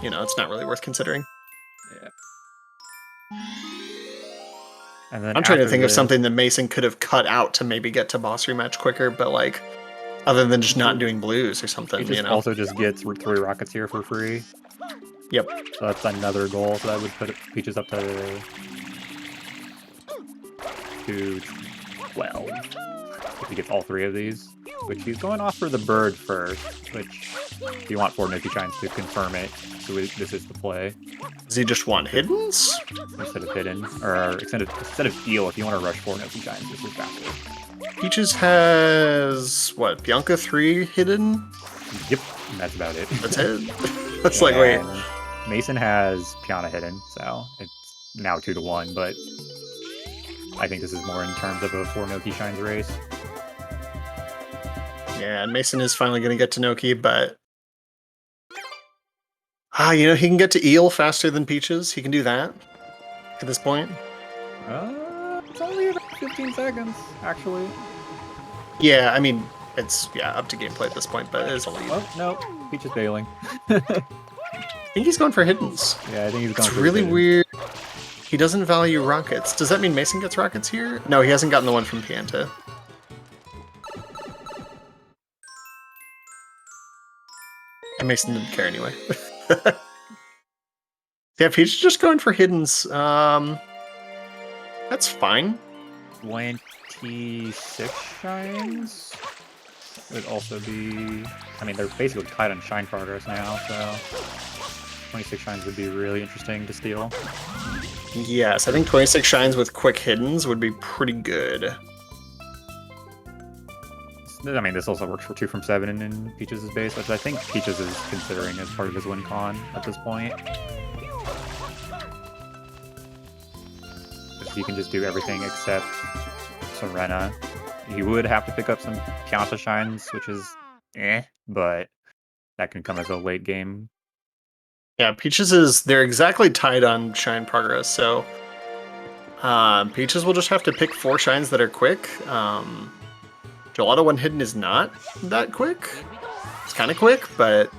you know, it's not really worth considering. Yeah. And then I'm trying to after think of this- something that Mason could have cut out to maybe get to boss rematch quicker, but like, other than just not doing blues or something, He you know? also just gets 3 rockets here for free. Yep. So that's another goal. So that would put Peaches up to 12. If he gets all 3 of these. Which he's going off for the bird first. Which you want 4 Noki Shines to confirm it. So this is the play. Does he just want hiddens? Instead of hidden. Or instead of Eel, if you want to rush 4 Noki Shines, this is faster. Peaches has, what, Bianca 3 hidden? Yep. And that's about it. That's it? That's like, wait. And Mason has Piana hidden, so it's now 2-1, but I think this is more in terms of a 4 Noki Shines race. Yeah, and Mason is finally going to get to Noki, but... you know, he can get to Eel faster than Peaches. He can do that at this point. It's only about 15 seconds, actually. Yeah, I mean, it's up to gameplay at this point, but it is a lead. Oh, no. Peach is bailing. I think he's going for hiddens. Yeah, I think he's going It's for really hidden. weird. He doesn't value rockets. Does that mean Mason gets rockets here? No, he hasn't gotten the one from Pianta. And Mason didn't care anyway. Yeah, Peach is just going for hiddens. That's fine. 26 shines would also be... I mean, they're basically tied on shine progress now, so... 26 shines would be really interesting to steal. Yes, I think 26 shines with quick hiddens would be pretty good. I mean, this also works for 2 from 7 in Peaches' base, which I think Peaches is considering as part of his win con at this point. Because he can just do everything except Serena. He would have to pick up some Pianta shines, which is but that can come as a late game. Yeah, they're exactly tied on shine progress, so Peaches will just have to pick 4 shines that are quick. Gelato 1 hidden is not that quick. It's kind of quick, but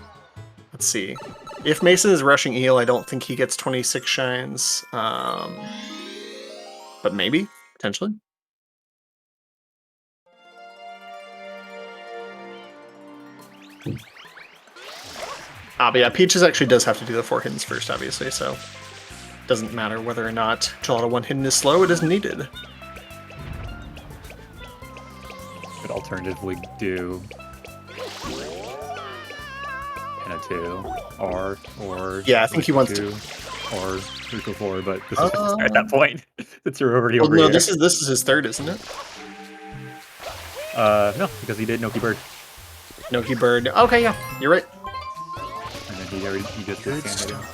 let's see. If Mason is rushing Eel, I don't think he gets 26 shines. But maybe, potentially. But yeah, Peaches actually does have to do the 4 hiddens first, obviously, so doesn't matter whether or not Gelato 1 hidden is slow, it is needed. Could alternatively do and a 2, or yeah, I think he wants 2, or 3 to 4, but this is at that point. It's already over no, here. this is his third, isn't it? No, because he did Noki Bird. Noki Bird. Okay, yeah, you're right. And then he just did Sand Hidden.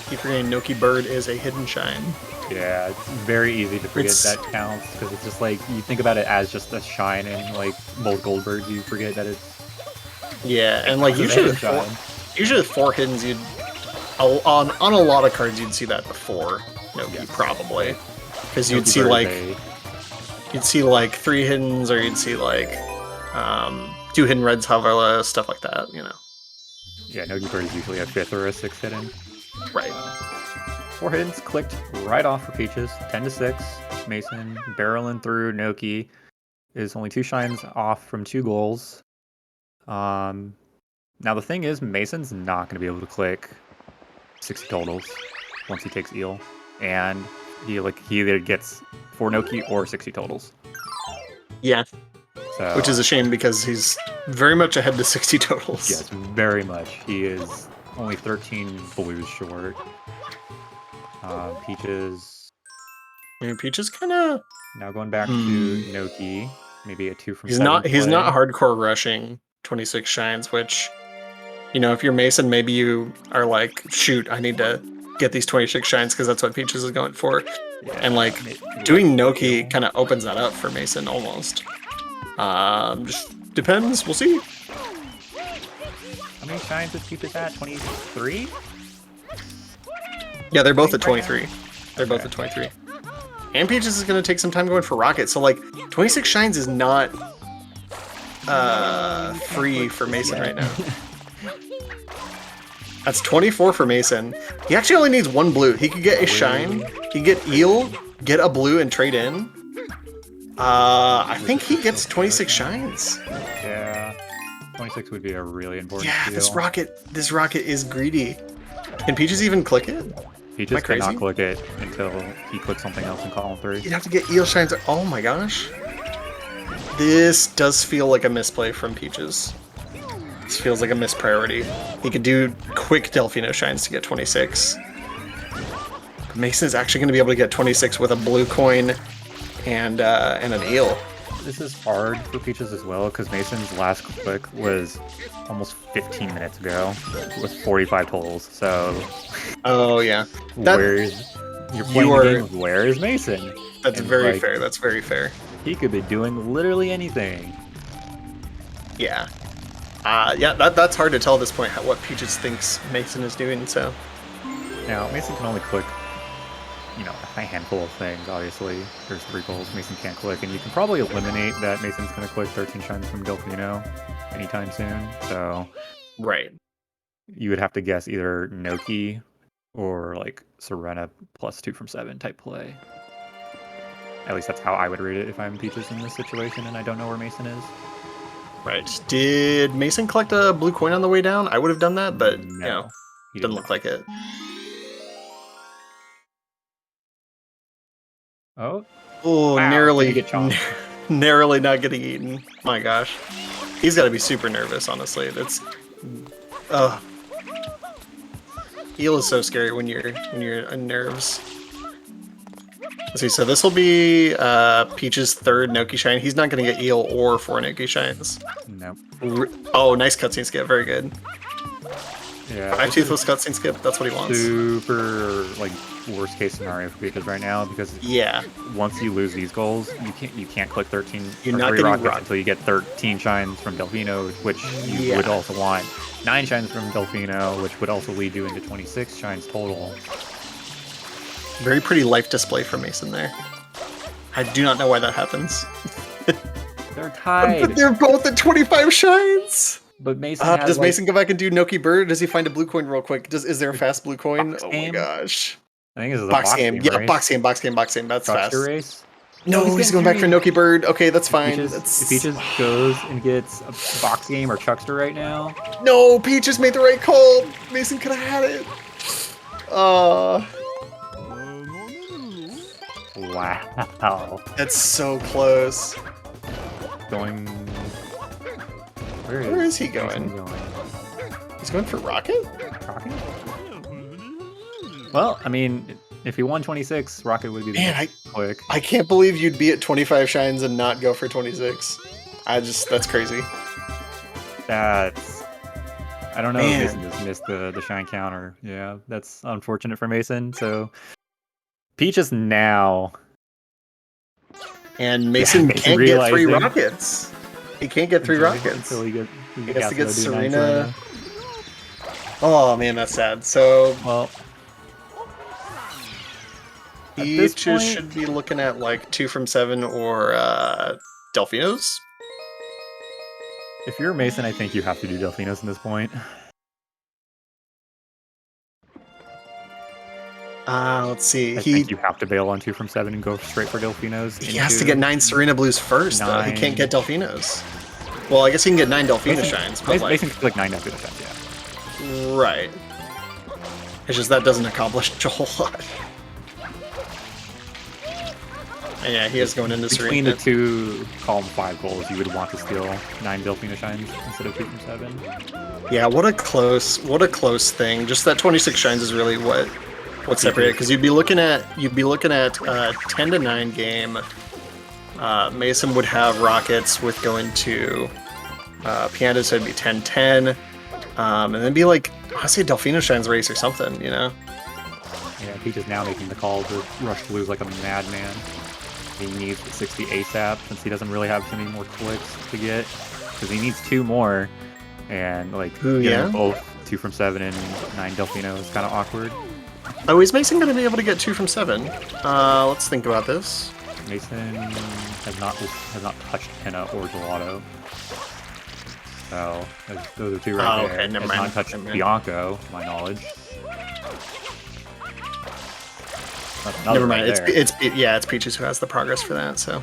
Keep forgetting Noki Bird is a hidden shine. Yeah, it's very easy to forget that counts, because it's just like, you think about it as just a shine, and like both Goldbirds, you forget that it's... Yeah, and like usually with 4 hiddens, you'd on a lot of cards you'd see that before Noki, probably, because you'd see like 3 hiddens, or you'd see like 2 hidden reds, Havala, stuff like that, you know. Yeah, Noki Bird is usually a 5th or a 6th hidden. Right. 4 hiddens clicked right off for Peaches, 10-6. Mason barreling through. Noki is only 2 shines off from 2 goals. Now the thing is, Mason's not going to be able to click 60 totals once he takes Eel, and he either gets 4 Noki or 60 totals. Yeah. So, which is a shame, because he's very much ahead to 60 totals. Yes, very much. He is only 13 blues short. Peaches... I mean, Peaches kind of... Now going back to Noki, maybe a 2 from 7 play. He's not hardcore rushing 26 shines, which, you know, if you're Mason, maybe you are like, shoot, I need to get these 26 shines, because that's what Peaches is going for. Yeah, and like, doing Noki kind of opens that up for Mason, almost. Just depends, we'll see. How many shines is Peaches at? 23? Yeah, they're both at 23. They're both at 23. And Peaches is going to take some time going for Rocket, so like, 26 shines is not free for Mason right now. That's 24 for Mason. He actually only needs 1 blue. He could get a shine, he could get Eel, get a blue, and trade in. I think he gets 26 shines. Yeah, 26 would be a really important Yeah, deal. this rocket is greedy. Can Peaches even click it? Peaches cannot click it until he clicks something else in column 3. You'd have to get Eel shines. Oh my gosh. This does feel like a misplay from Peaches. This feels like a mispriority. He could do quick Delphino shines to get 26. But Mason is actually going to be able to get 26 with a blue coin and an Eel. This is hard for Peaches as well, because Mason's last click was almost 15 minutes ago with 45 totals, so... Oh, yeah. Where is Mason? That's very fair, that's very fair. He could be doing literally anything. Yeah. Yeah, that's hard to tell at this point what Peaches thinks Mason is doing, so... Now, Mason can only click you know, a handful of things, obviously. There's 3 goals Mason can't click, and you can probably eliminate that Mason's going to click 13 shines from Delfino anytime soon. So Right. you would have to guess either Noki or like Serena plus 2 from 7 type play. At least that's how I would read it if I'm Peaches in this situation and I don't know where Mason is. Right. Did Mason collect a blue coin on the way down? I would have done that, but you know, he didn't didn't. look like it. Oh, Oh, wow, narrowly gonna get chomped. narrowly not getting eaten. My gosh. He's got to be super nervous, honestly. That's eel is so scary when you're on nerves. Let's see, so this will be Peach's 3rd Noki shine. He's not going to get eel or 4 Noki shines. No. Oh, nice cutscene skip, very good. Yeah. 5 toothless cutscene skip, that's what he wants. Super like worst case scenario for Peaches right now because Yeah. once you lose these goals, you can't click 13 You're or not 3 getting rockets rock. until you get 13 shines from Delfino, which you Yeah. would also want 9 shines from Delfino, which would also lead you into 26 shines total. Very pretty life display from Mason there. I do not know why that happens. They're tied. But they're both at 25 shines! But Mason has Does like, Mason go back and do Noki Bird, or does he find a blue coin real quick? Is there a fast blue coin? Box Oh my game? gosh. I think this is a Box box game. game Yeah, race. box game. That's fast. Truckster race. No, he's going back for Noki Bird. Okay, that's fine. If Peaches goes and gets a box game or Chuckster right now. No, Peaches made the right call. Mason could have had it. Wow. That's so close. Going. Where is he Mason going? He's going for Rocket? Rocket? Well, I mean, if he won 26, Rocket would be the Man, next click. I can't believe you'd be at 25 shines and not go for 26. That's crazy. I don't know Man. if Mason just missed the shine counter. Yeah, that's unfortunate for Mason. So Peaches now. And Mason Mason can't get 3 realizing- rockets. He can't get 3 rockets. Until he has to get do 9 Serena. Oh man, that's sad. So Well, at this Peaches point- should be looking at like 2 from 7 or Delfinos. if you're Mason, I think you have to do Delfinos in this point. Let's see. I He think you have to bail on 2 from 7 and go straight for Delfinos. has to get 9 Serena Blues first, though. He can't get Delfinos. Well, I guess he can get 9 Delfino shines, but like... Mason could click 9 Delfino shines, yeah. Right. It's just that doesn't accomplish a whole lot. And yeah, he is going into Between Serena. the 2 column 5 goals, you would want to steal 9 Delfino shines instead of 2 from 7. Yeah, what a close thing. Just that 26 shines is really what separated, because you'd be looking at 10 to 9 game. Mason would have Rockets with going to Pianta, so it'd be 10-10, and then be like, I say Delfino Shines race or something, you know? Yeah, Peach is now making the call to rush blues like a madman. He needs the 60 ASAP since he doesn't really have too many more clicks to get, because he needs 2 more, and like Ooh, getting yeah? both 2 from 7 and 9 Delfino is kind of awkward. Oh, is Mason going to be able to get 2 from 7? Let's think about this. Mason has not touched Henna or Gelato. So those are 2 right Oh, there. okay, never Has mind, not touched never mind. Bianco, to my knowledge. That's another Never mind. right there. It's Peaches who has the progress for that. So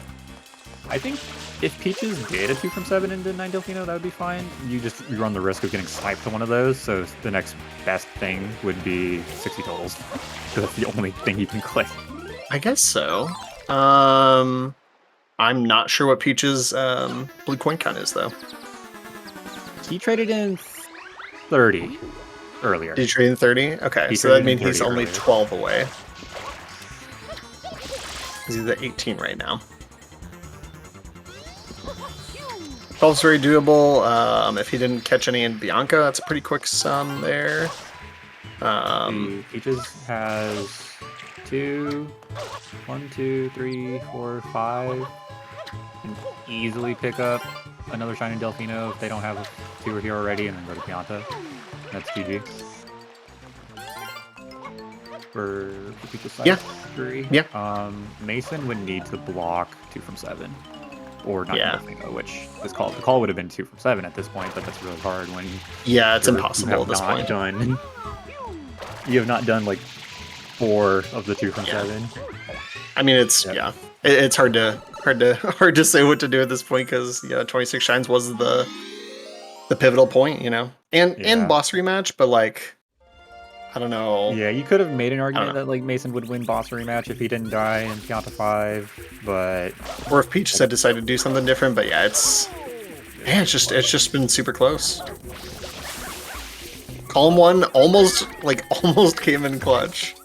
I think if Peaches did a 2 from 7 into 9 Delfino, that would be fine. You run the risk of getting sniped to one of those, so the next best thing would be 60 totals. Because that's the only thing you can click. I guess so. I'm not sure what Peaches' blue coin count is though. He traded in 30 earlier. Did you trade in 30? Okay, He so that traded in means he's 30 only earlier. 12 away. He's at 18 right now. 12's very doable. If he didn't catch any in Bianca, that's a pretty quick sum there. Peaches has 2, 1, 2, 3, 4, 5. Can easily pick up another Shining Delfino if they don't have 2 here already, and then go to Pianta. That's GG. for Peach's side Yeah. three. Yeah. Mason would need to block 2 from 7. Or not Yeah. Delfino, which the call would have been 2 from 7 at this point, but that's really hard when Yeah, it's you impossible have at this not point. done you have not done like 4 of the 2 from Yeah. 7. I mean, it's Yep. it's hard to say what to do at this point because 26 shines was the pivotal point, and Yeah. boss rematch, but like I don't know. Yeah, you could have made an argument know. that like Mason would win boss rematch if he didn't die in Pianta 5, but Or if Peach had decided to do something different, but yeah, it's just been super close. Column 1 almost came in clutch.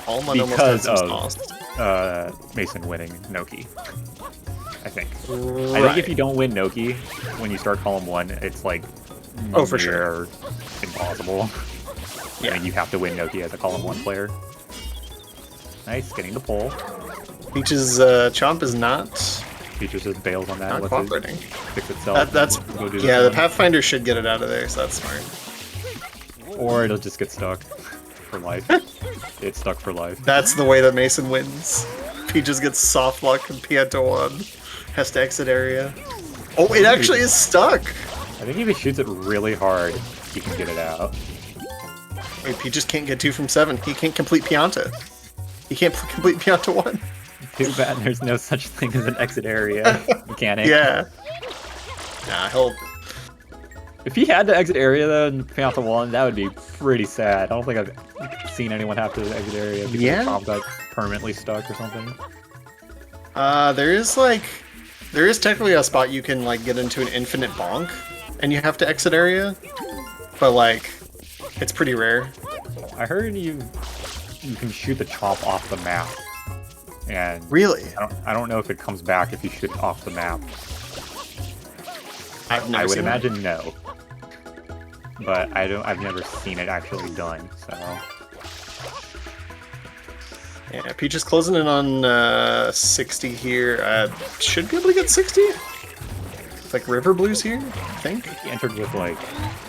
Column 1 almost had because some of sauce. Mason winning Noki. I think. Right. I think if you don't win Noki when you start column 1, it's like Oh, for sure. near impossible. I think you have to win Noki as a column 1 player. Nice, getting the pull. Peach's chomp is not Peaches just bails on that. not lets it cooperating. fix itself. That's go do yeah. The one. Pathfinder should get it out of there, so that's smart. Or it'll just get stuck for life. It's stuck for life. That's the way that Mason wins. Peaches gets soft luck and Pianta 1 has to exit area. Oh, it actually is stuck. I think if he shoots it really hard, he can get it out. Wait, Peaches can't get 2 from 7. He can't complete Pianta. He can't complete Pianta 1. Too bad there's no such thing as an exit area mechanic. Yeah. Nah, he'll. If he had to exit area though in Pianta 1, that would be pretty sad. I don't think I've seen anyone have to exit area because Yeah. the top got permanently stuck or something. There is technically a spot you can like get into an infinite bonk, and you have to exit area, but like, it's pretty rare. I heard you can shoot the chomp off the map. And Really? I don't know if it comes back if you shoot it off the map. I I would imagine no. But I've never seen it actually done, so Yeah, Peach is closing in on 60 here. Should be able to get 60. It's like River Blues here, I think. he entered with like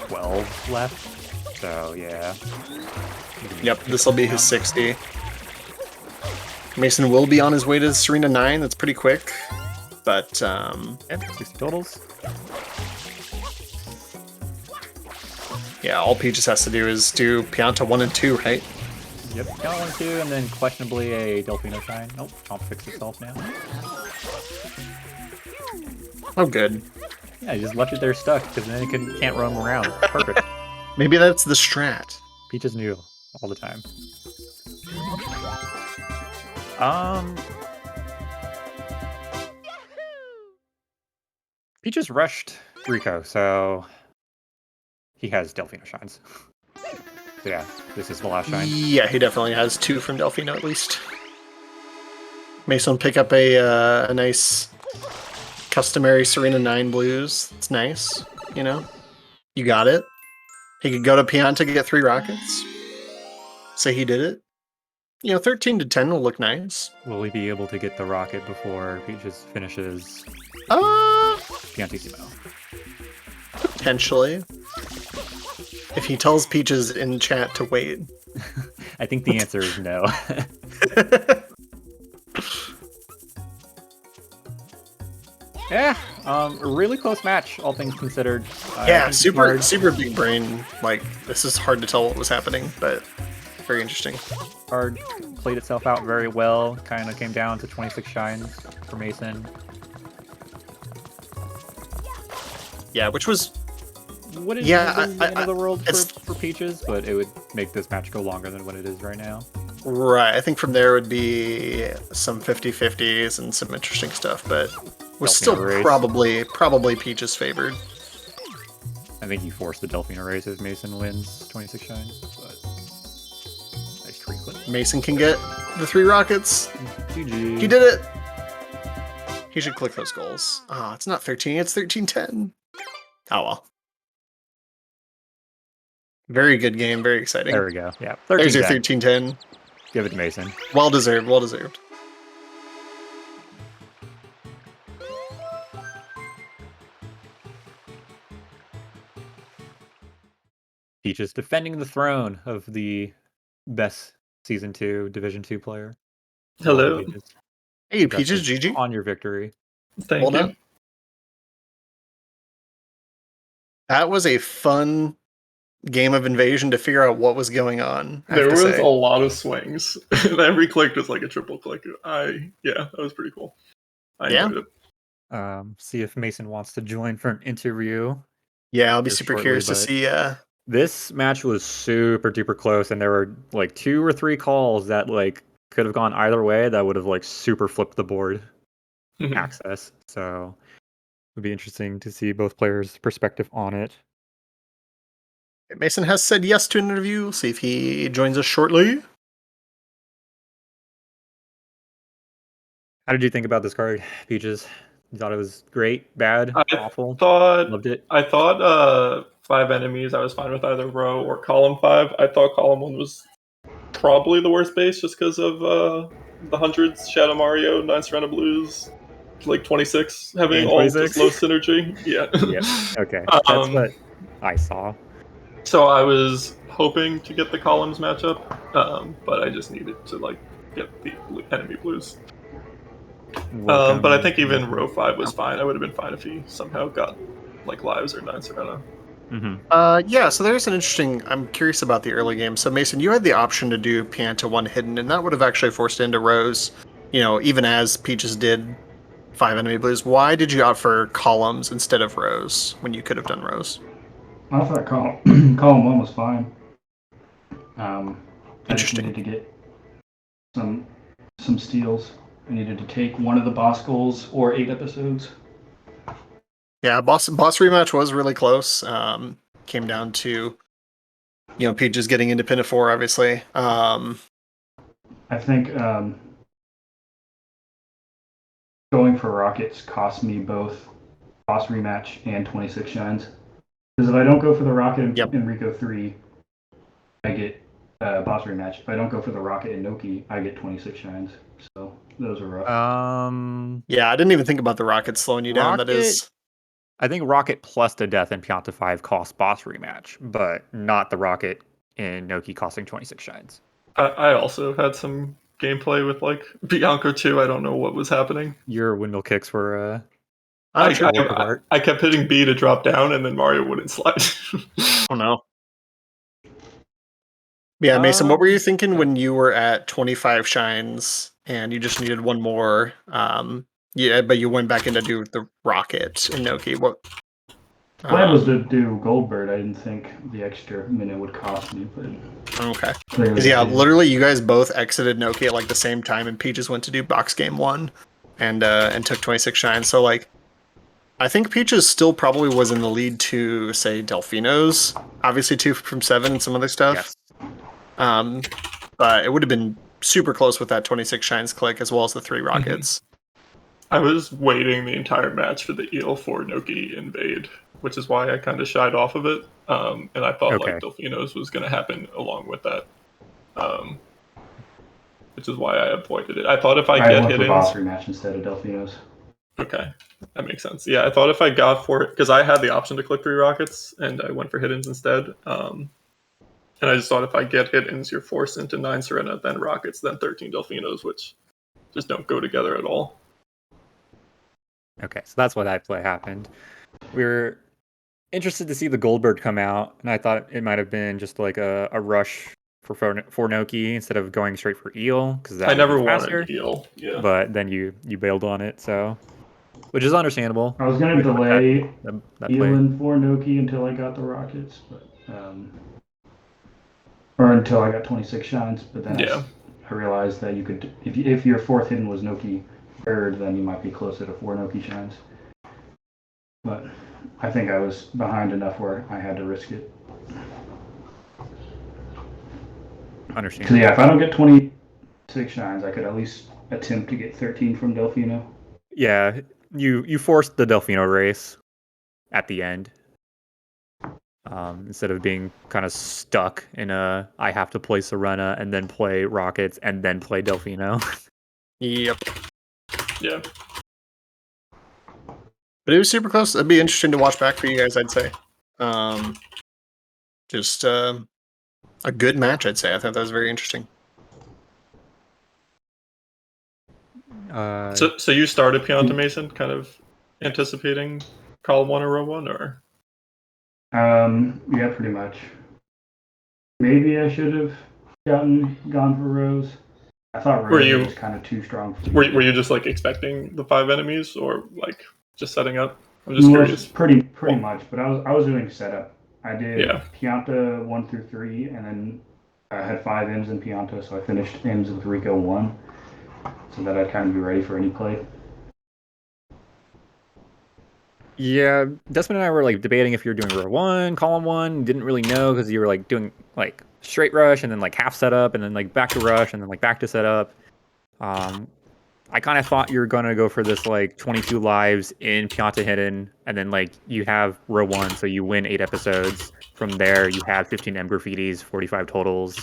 12 left. So yeah. Yep, this will be his 60. Mason will be on his way to Serena 9. That's pretty quick. But, Yep, 60 totals. yeah, all Peaches has to do is do Pianta 1 and 2, right? Yep, got 1, 2, and then questionably a Delfino shine. Nope, chomp fixed itself now. Oh, good. Yeah, he just left it there stuck, because then it can't roam around. Perfect. Maybe that's the strat. Peaches knew all the time. Peaches rushed Rico, so he has Delfino shines. So yeah, this is the last shine. Yeah, he definitely has 2 from Delfino at least. Mason will pick up a nice customary Serena 9 blues. It's nice, You got it. He could go to Pianta, get 3 rockets. Say he did it. 13 to 10 will look nice. Will we be able to get the rocket before Peaches finishes Piantissimo? Potentially. If he tells Peaches in chat to wait. I think the answer is no. Yeah, a really close match, all things considered. Yeah, it's super hard. super big brain. Like, this is hard to tell what was happening, but very interesting. Card played itself out very well. Kind of came down to 26 shines for Mason. Yeah, which was Wouldn't Yeah, be the end of the world it's- for Peaches, but it would make this match go longer than what it is right now. right. I think from there would be some 50-50s and some interesting stuff, but was Delfino still race. probably Peaches favored. I think you force the Delfino race if Mason wins 26 shines, but nice tree clip. Mason can get the 3 rockets. GG. He did it. He should click those goals. Ah, it's not 13, it's 13-10. Oh well. Very good game, very exciting. There we go. Yeah, There's your 13-10. 13-10. Give it to Mason. Well deserved, well deserved. Peaches defending the throne of the best Season 2 Division 2 player. Hello. Welcome, Peaches. Hey, Peaches, Congratulations GG. on your victory. Thank Well you. done. That was a fun game of Invasion to figure out what was going on. I have There to was say. a lot of swings. Every click was like a triple click. That was pretty cool. I Yeah. enjoyed it. See if Mason wants to join for an interview. Yeah, I'll be here super shortly, curious to but see. This match was super duper close, and there were like 2 or 3 calls that like could have gone either way that would have like super flipped the board access. So it would be interesting to see both players' perspective on it. Mason has said yes to an interview. We'll see if he joins us shortly. How did you think about this card, Peaches? You thought it was great, bad, awful? Loved it. I thought 5 enemies. I was fine with either row or column 5. I thought column 1 was probably the worst base just because of the hundreds, Shadow Mario, 9 Serena Blues, like 26 having And all 26? just low synergy. Yeah. Yep. Okay. That's what I saw. So I was hoping to get the columns matchup, but I just needed to like get the enemy blues. But I think even row 5 was fine. I would have been fine if he somehow got like lives or 9 Serena. Yeah, so there's an interesting. I'm curious about the early game. So Mason, you had the option to do Pianta 1 hidden, and that would have actually forced it into rows. Even as Peaches did 5 enemy blues. Why did you opt for columns instead of rows when you could have done rows? I thought column 1 was fine. I just Interesting. needed to get some steals. I needed to take one of the boss goals or 8 episodes. Yeah, boss rematch was really close. Came down to Peaches getting into Pinafore, obviously. I think going for rockets cost me both boss rematch and 26 shines. Because if I don't go for the rocket in Rico 3, I get boss rematch. If I don't go for the rocket in Noki, I get 26 shines. So those are rough. Yeah, I didn't even think about the rocket slowing you down. That is. I think Rocket plus the death in Pianta 5 costs boss rematch, but not the Rocket in Noki costing 26 shines. I also had some gameplay with like Bianca 2. I don't know what was happening. Your windmill kicks were I kept hitting B to drop down, and then Mario wouldn't slide. Oh no. Yeah, Mason, what were you thinking when you were at 25 shines and you just needed one more? Yeah, but you went back in to do the rocket in Noki. What? Plan was to do Goldbird. I didn't think the extra minute would cost me, but okay. Because yeah, literally, you guys both exited Noki at like the same time, and Peaches went to do box game 1, and took 26 shines. So like, I think Peaches still probably was in the lead to say Delfino's, obviously 2 from 7 and some other stuff. Yes. But it would have been super close with that 26 shines click as well as the 3 rockets. I was waiting the entire match for the eel for Noki invade, which is why I kind of shied off of it. And I thought like Delfino's was going to happen along with that, which is why I avoided it. I thought if I get went hidden, for boss rematch instead of Delfino's. Okay, that makes sense. Yeah, I thought if I got for it, because I had the option to click 3 rockets, and I went for hiddens instead. And I just thought if I get hiddens, you're forced into 9 Serena, then rockets, then 13 Delfinos, which just don't go together at all. Okay, so that's why that play happened. We were interested to see the Goldbird come out, and I thought it might have been just like a rush for Noki instead of going straight for Eel, because I never wanted Eel. Yeah. But then you bailed on it, so which is understandable. I was going to delay that Eel and for Noki until I got the rockets, but or until I got 26 shines. But then I realized that you could, if your 4th hidden was Noki Bird, then you might be closer to 4 Noki shines. But I think I was behind enough where I had to risk it. Understand. So yeah, if I don't get 26 shines, I could at least attempt to get 13 from Delfino. Yeah, you forced the Delfino race at the end. Instead of being kind of stuck in I have to play Serena and then play Rockets and then play Delfino. Yep. Yeah. But it was super close. It'd be interesting to watch back for you guys, I'd say. Just a good match, I'd say. I thought that was very interesting. So you started Pianta Mason, kind of anticipating column 1 or row 1, or? Yeah, pretty much. Maybe I should have gone for Rose. I thought Rose was kind of too strong for me. Were you just like expecting the 5 enemies, or like just setting up? I'm just curious. Pretty much, but I was doing setup. I did Yeah. Pianta 1 through 3, and then I had 5 M's in Pianta, so I finished M's with Rico 1, so that I'd kind of be ready for any play. Yeah, Desmond and I were like debating if you were doing row 1, column 1. Didn't really know because you were like doing like straight rush and then like half setup and then like back to rush and then like back to setup. I kind of thought you were gonna go for this like 22 lives in Pianta Hidden, and then like you have row 1, so you win 8 episodes. From there, you have 15 M graffitis, 45 totals,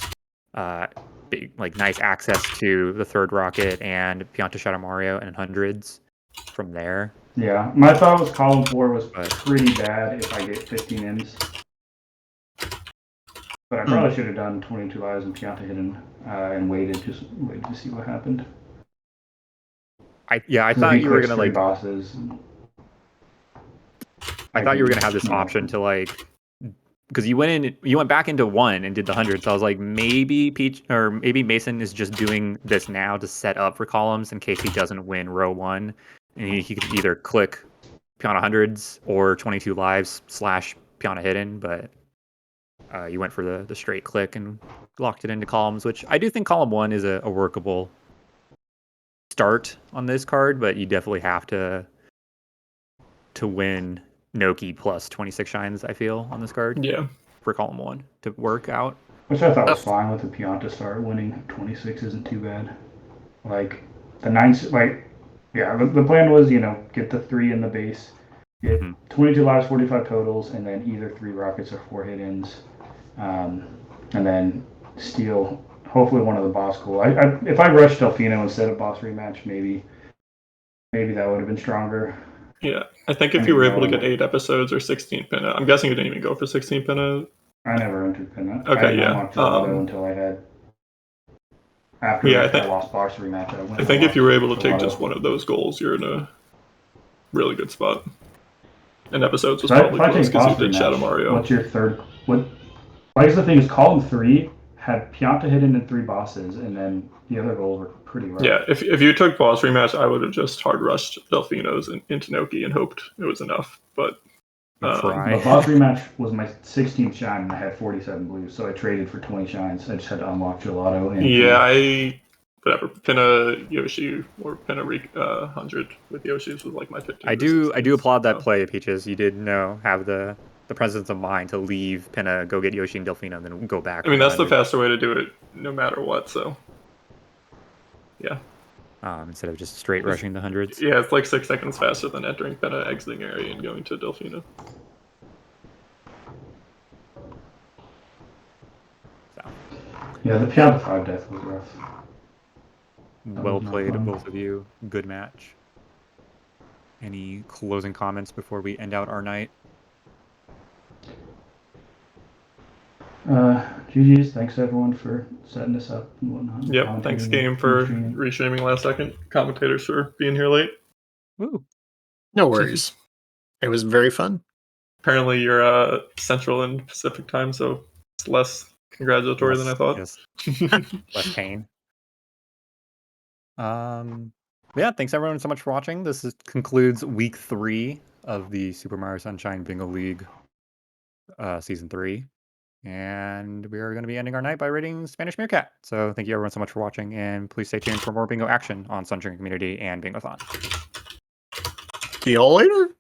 big, like nice access to the 3rd rocket and Pianta Shadow Mario and hundreds from there. Yeah, my thought was column 4 was pretty bad if I get 15 M's. But I probably should have done 22 lives in Pianta Hidden and waited to see what happened. I thought you were gonna like bosses. I thought you were gonna have this option to like, because you went back into 1 and did the 100. So I was like, maybe maybe Mason is just doing this now to set up for columns in case he doesn't win row 1, and he could either click Pianta hundreds or 22 lives / Pianta Hidden, but you went for the straight click and locked it into columns, which I do think column 1 is a workable start on this card, but you definitely have to win Noki plus 26 shines, I feel, on this card. Yeah. For column 1 to work out. Which I thought was fine with the Pianta start. Winning 26 isn't too bad. Like, the 9, like, yeah, the plan was, get the 3 in the base, get 22 lives, 45 totals, and then either 3 rockets or 4 hit-ins. And then steal, hopefully, one of the boss goal. If I rushed Delfino instead of boss rematch, maybe that would have been stronger. Yeah, I think if you were able to get 8 episodes or 16 pinna, I'm guessing you didn't even go for 16 pinna. I never entered pinna. Okay, I didn't unlock Gelato until I had. After I lost boss rematch, I think if you were able to take just one of those goals, you're in a really good spot. And episodes was probably close because you did Shadow Mario. What's your third? I guess the thing is, column 3 had Pianta Hidden and 3 bosses, and then the other goals were pretty rough. Yeah, if you took boss rematch, I would have just hard rushed Delfinos into Noki and hoped it was enough. But the boss rematch was my 16th shine, and I had 47 blues, so I traded for 20 shines. I just had to unlock Gelato. And whatever, Pinna Yoshi or Pinna 100 with Yoshi's was like my 15. I do applaud that play, Peaches. You did have the presence of mind to leave Pinna, go get Yoshi and Delfino, and then go back. I mean, that's the faster way to do it, no matter what. So, yeah. Instead of just straight rushing the hundreds. Yeah, it's like 6 seconds faster than entering Pinna, exiting area, and going to Delfino. So. Yeah, the Pianta 5 death was rough. Well played, both of you. Good match. Any closing comments before we end out our night? GG's. Thanks everyone for setting this up and whatnot. Yep. Thanks, Game, for restreaming last second. Commentators for being here late. Woo. No worries. It was very fun. Apparently, you're Central and Pacific time, so it's less congratulatory than I thought. Yes. Less pain. Yeah, thanks everyone so much for watching. This concludes week 3 of the Super Mario Sunshine Bingo League Season 3. And we are going to be ending our night by rating Spanish Meerkat. So thank you everyone so much for watching, and please stay tuned for more bingo action on Sunshine Community and Bingo-thon. See y'all later.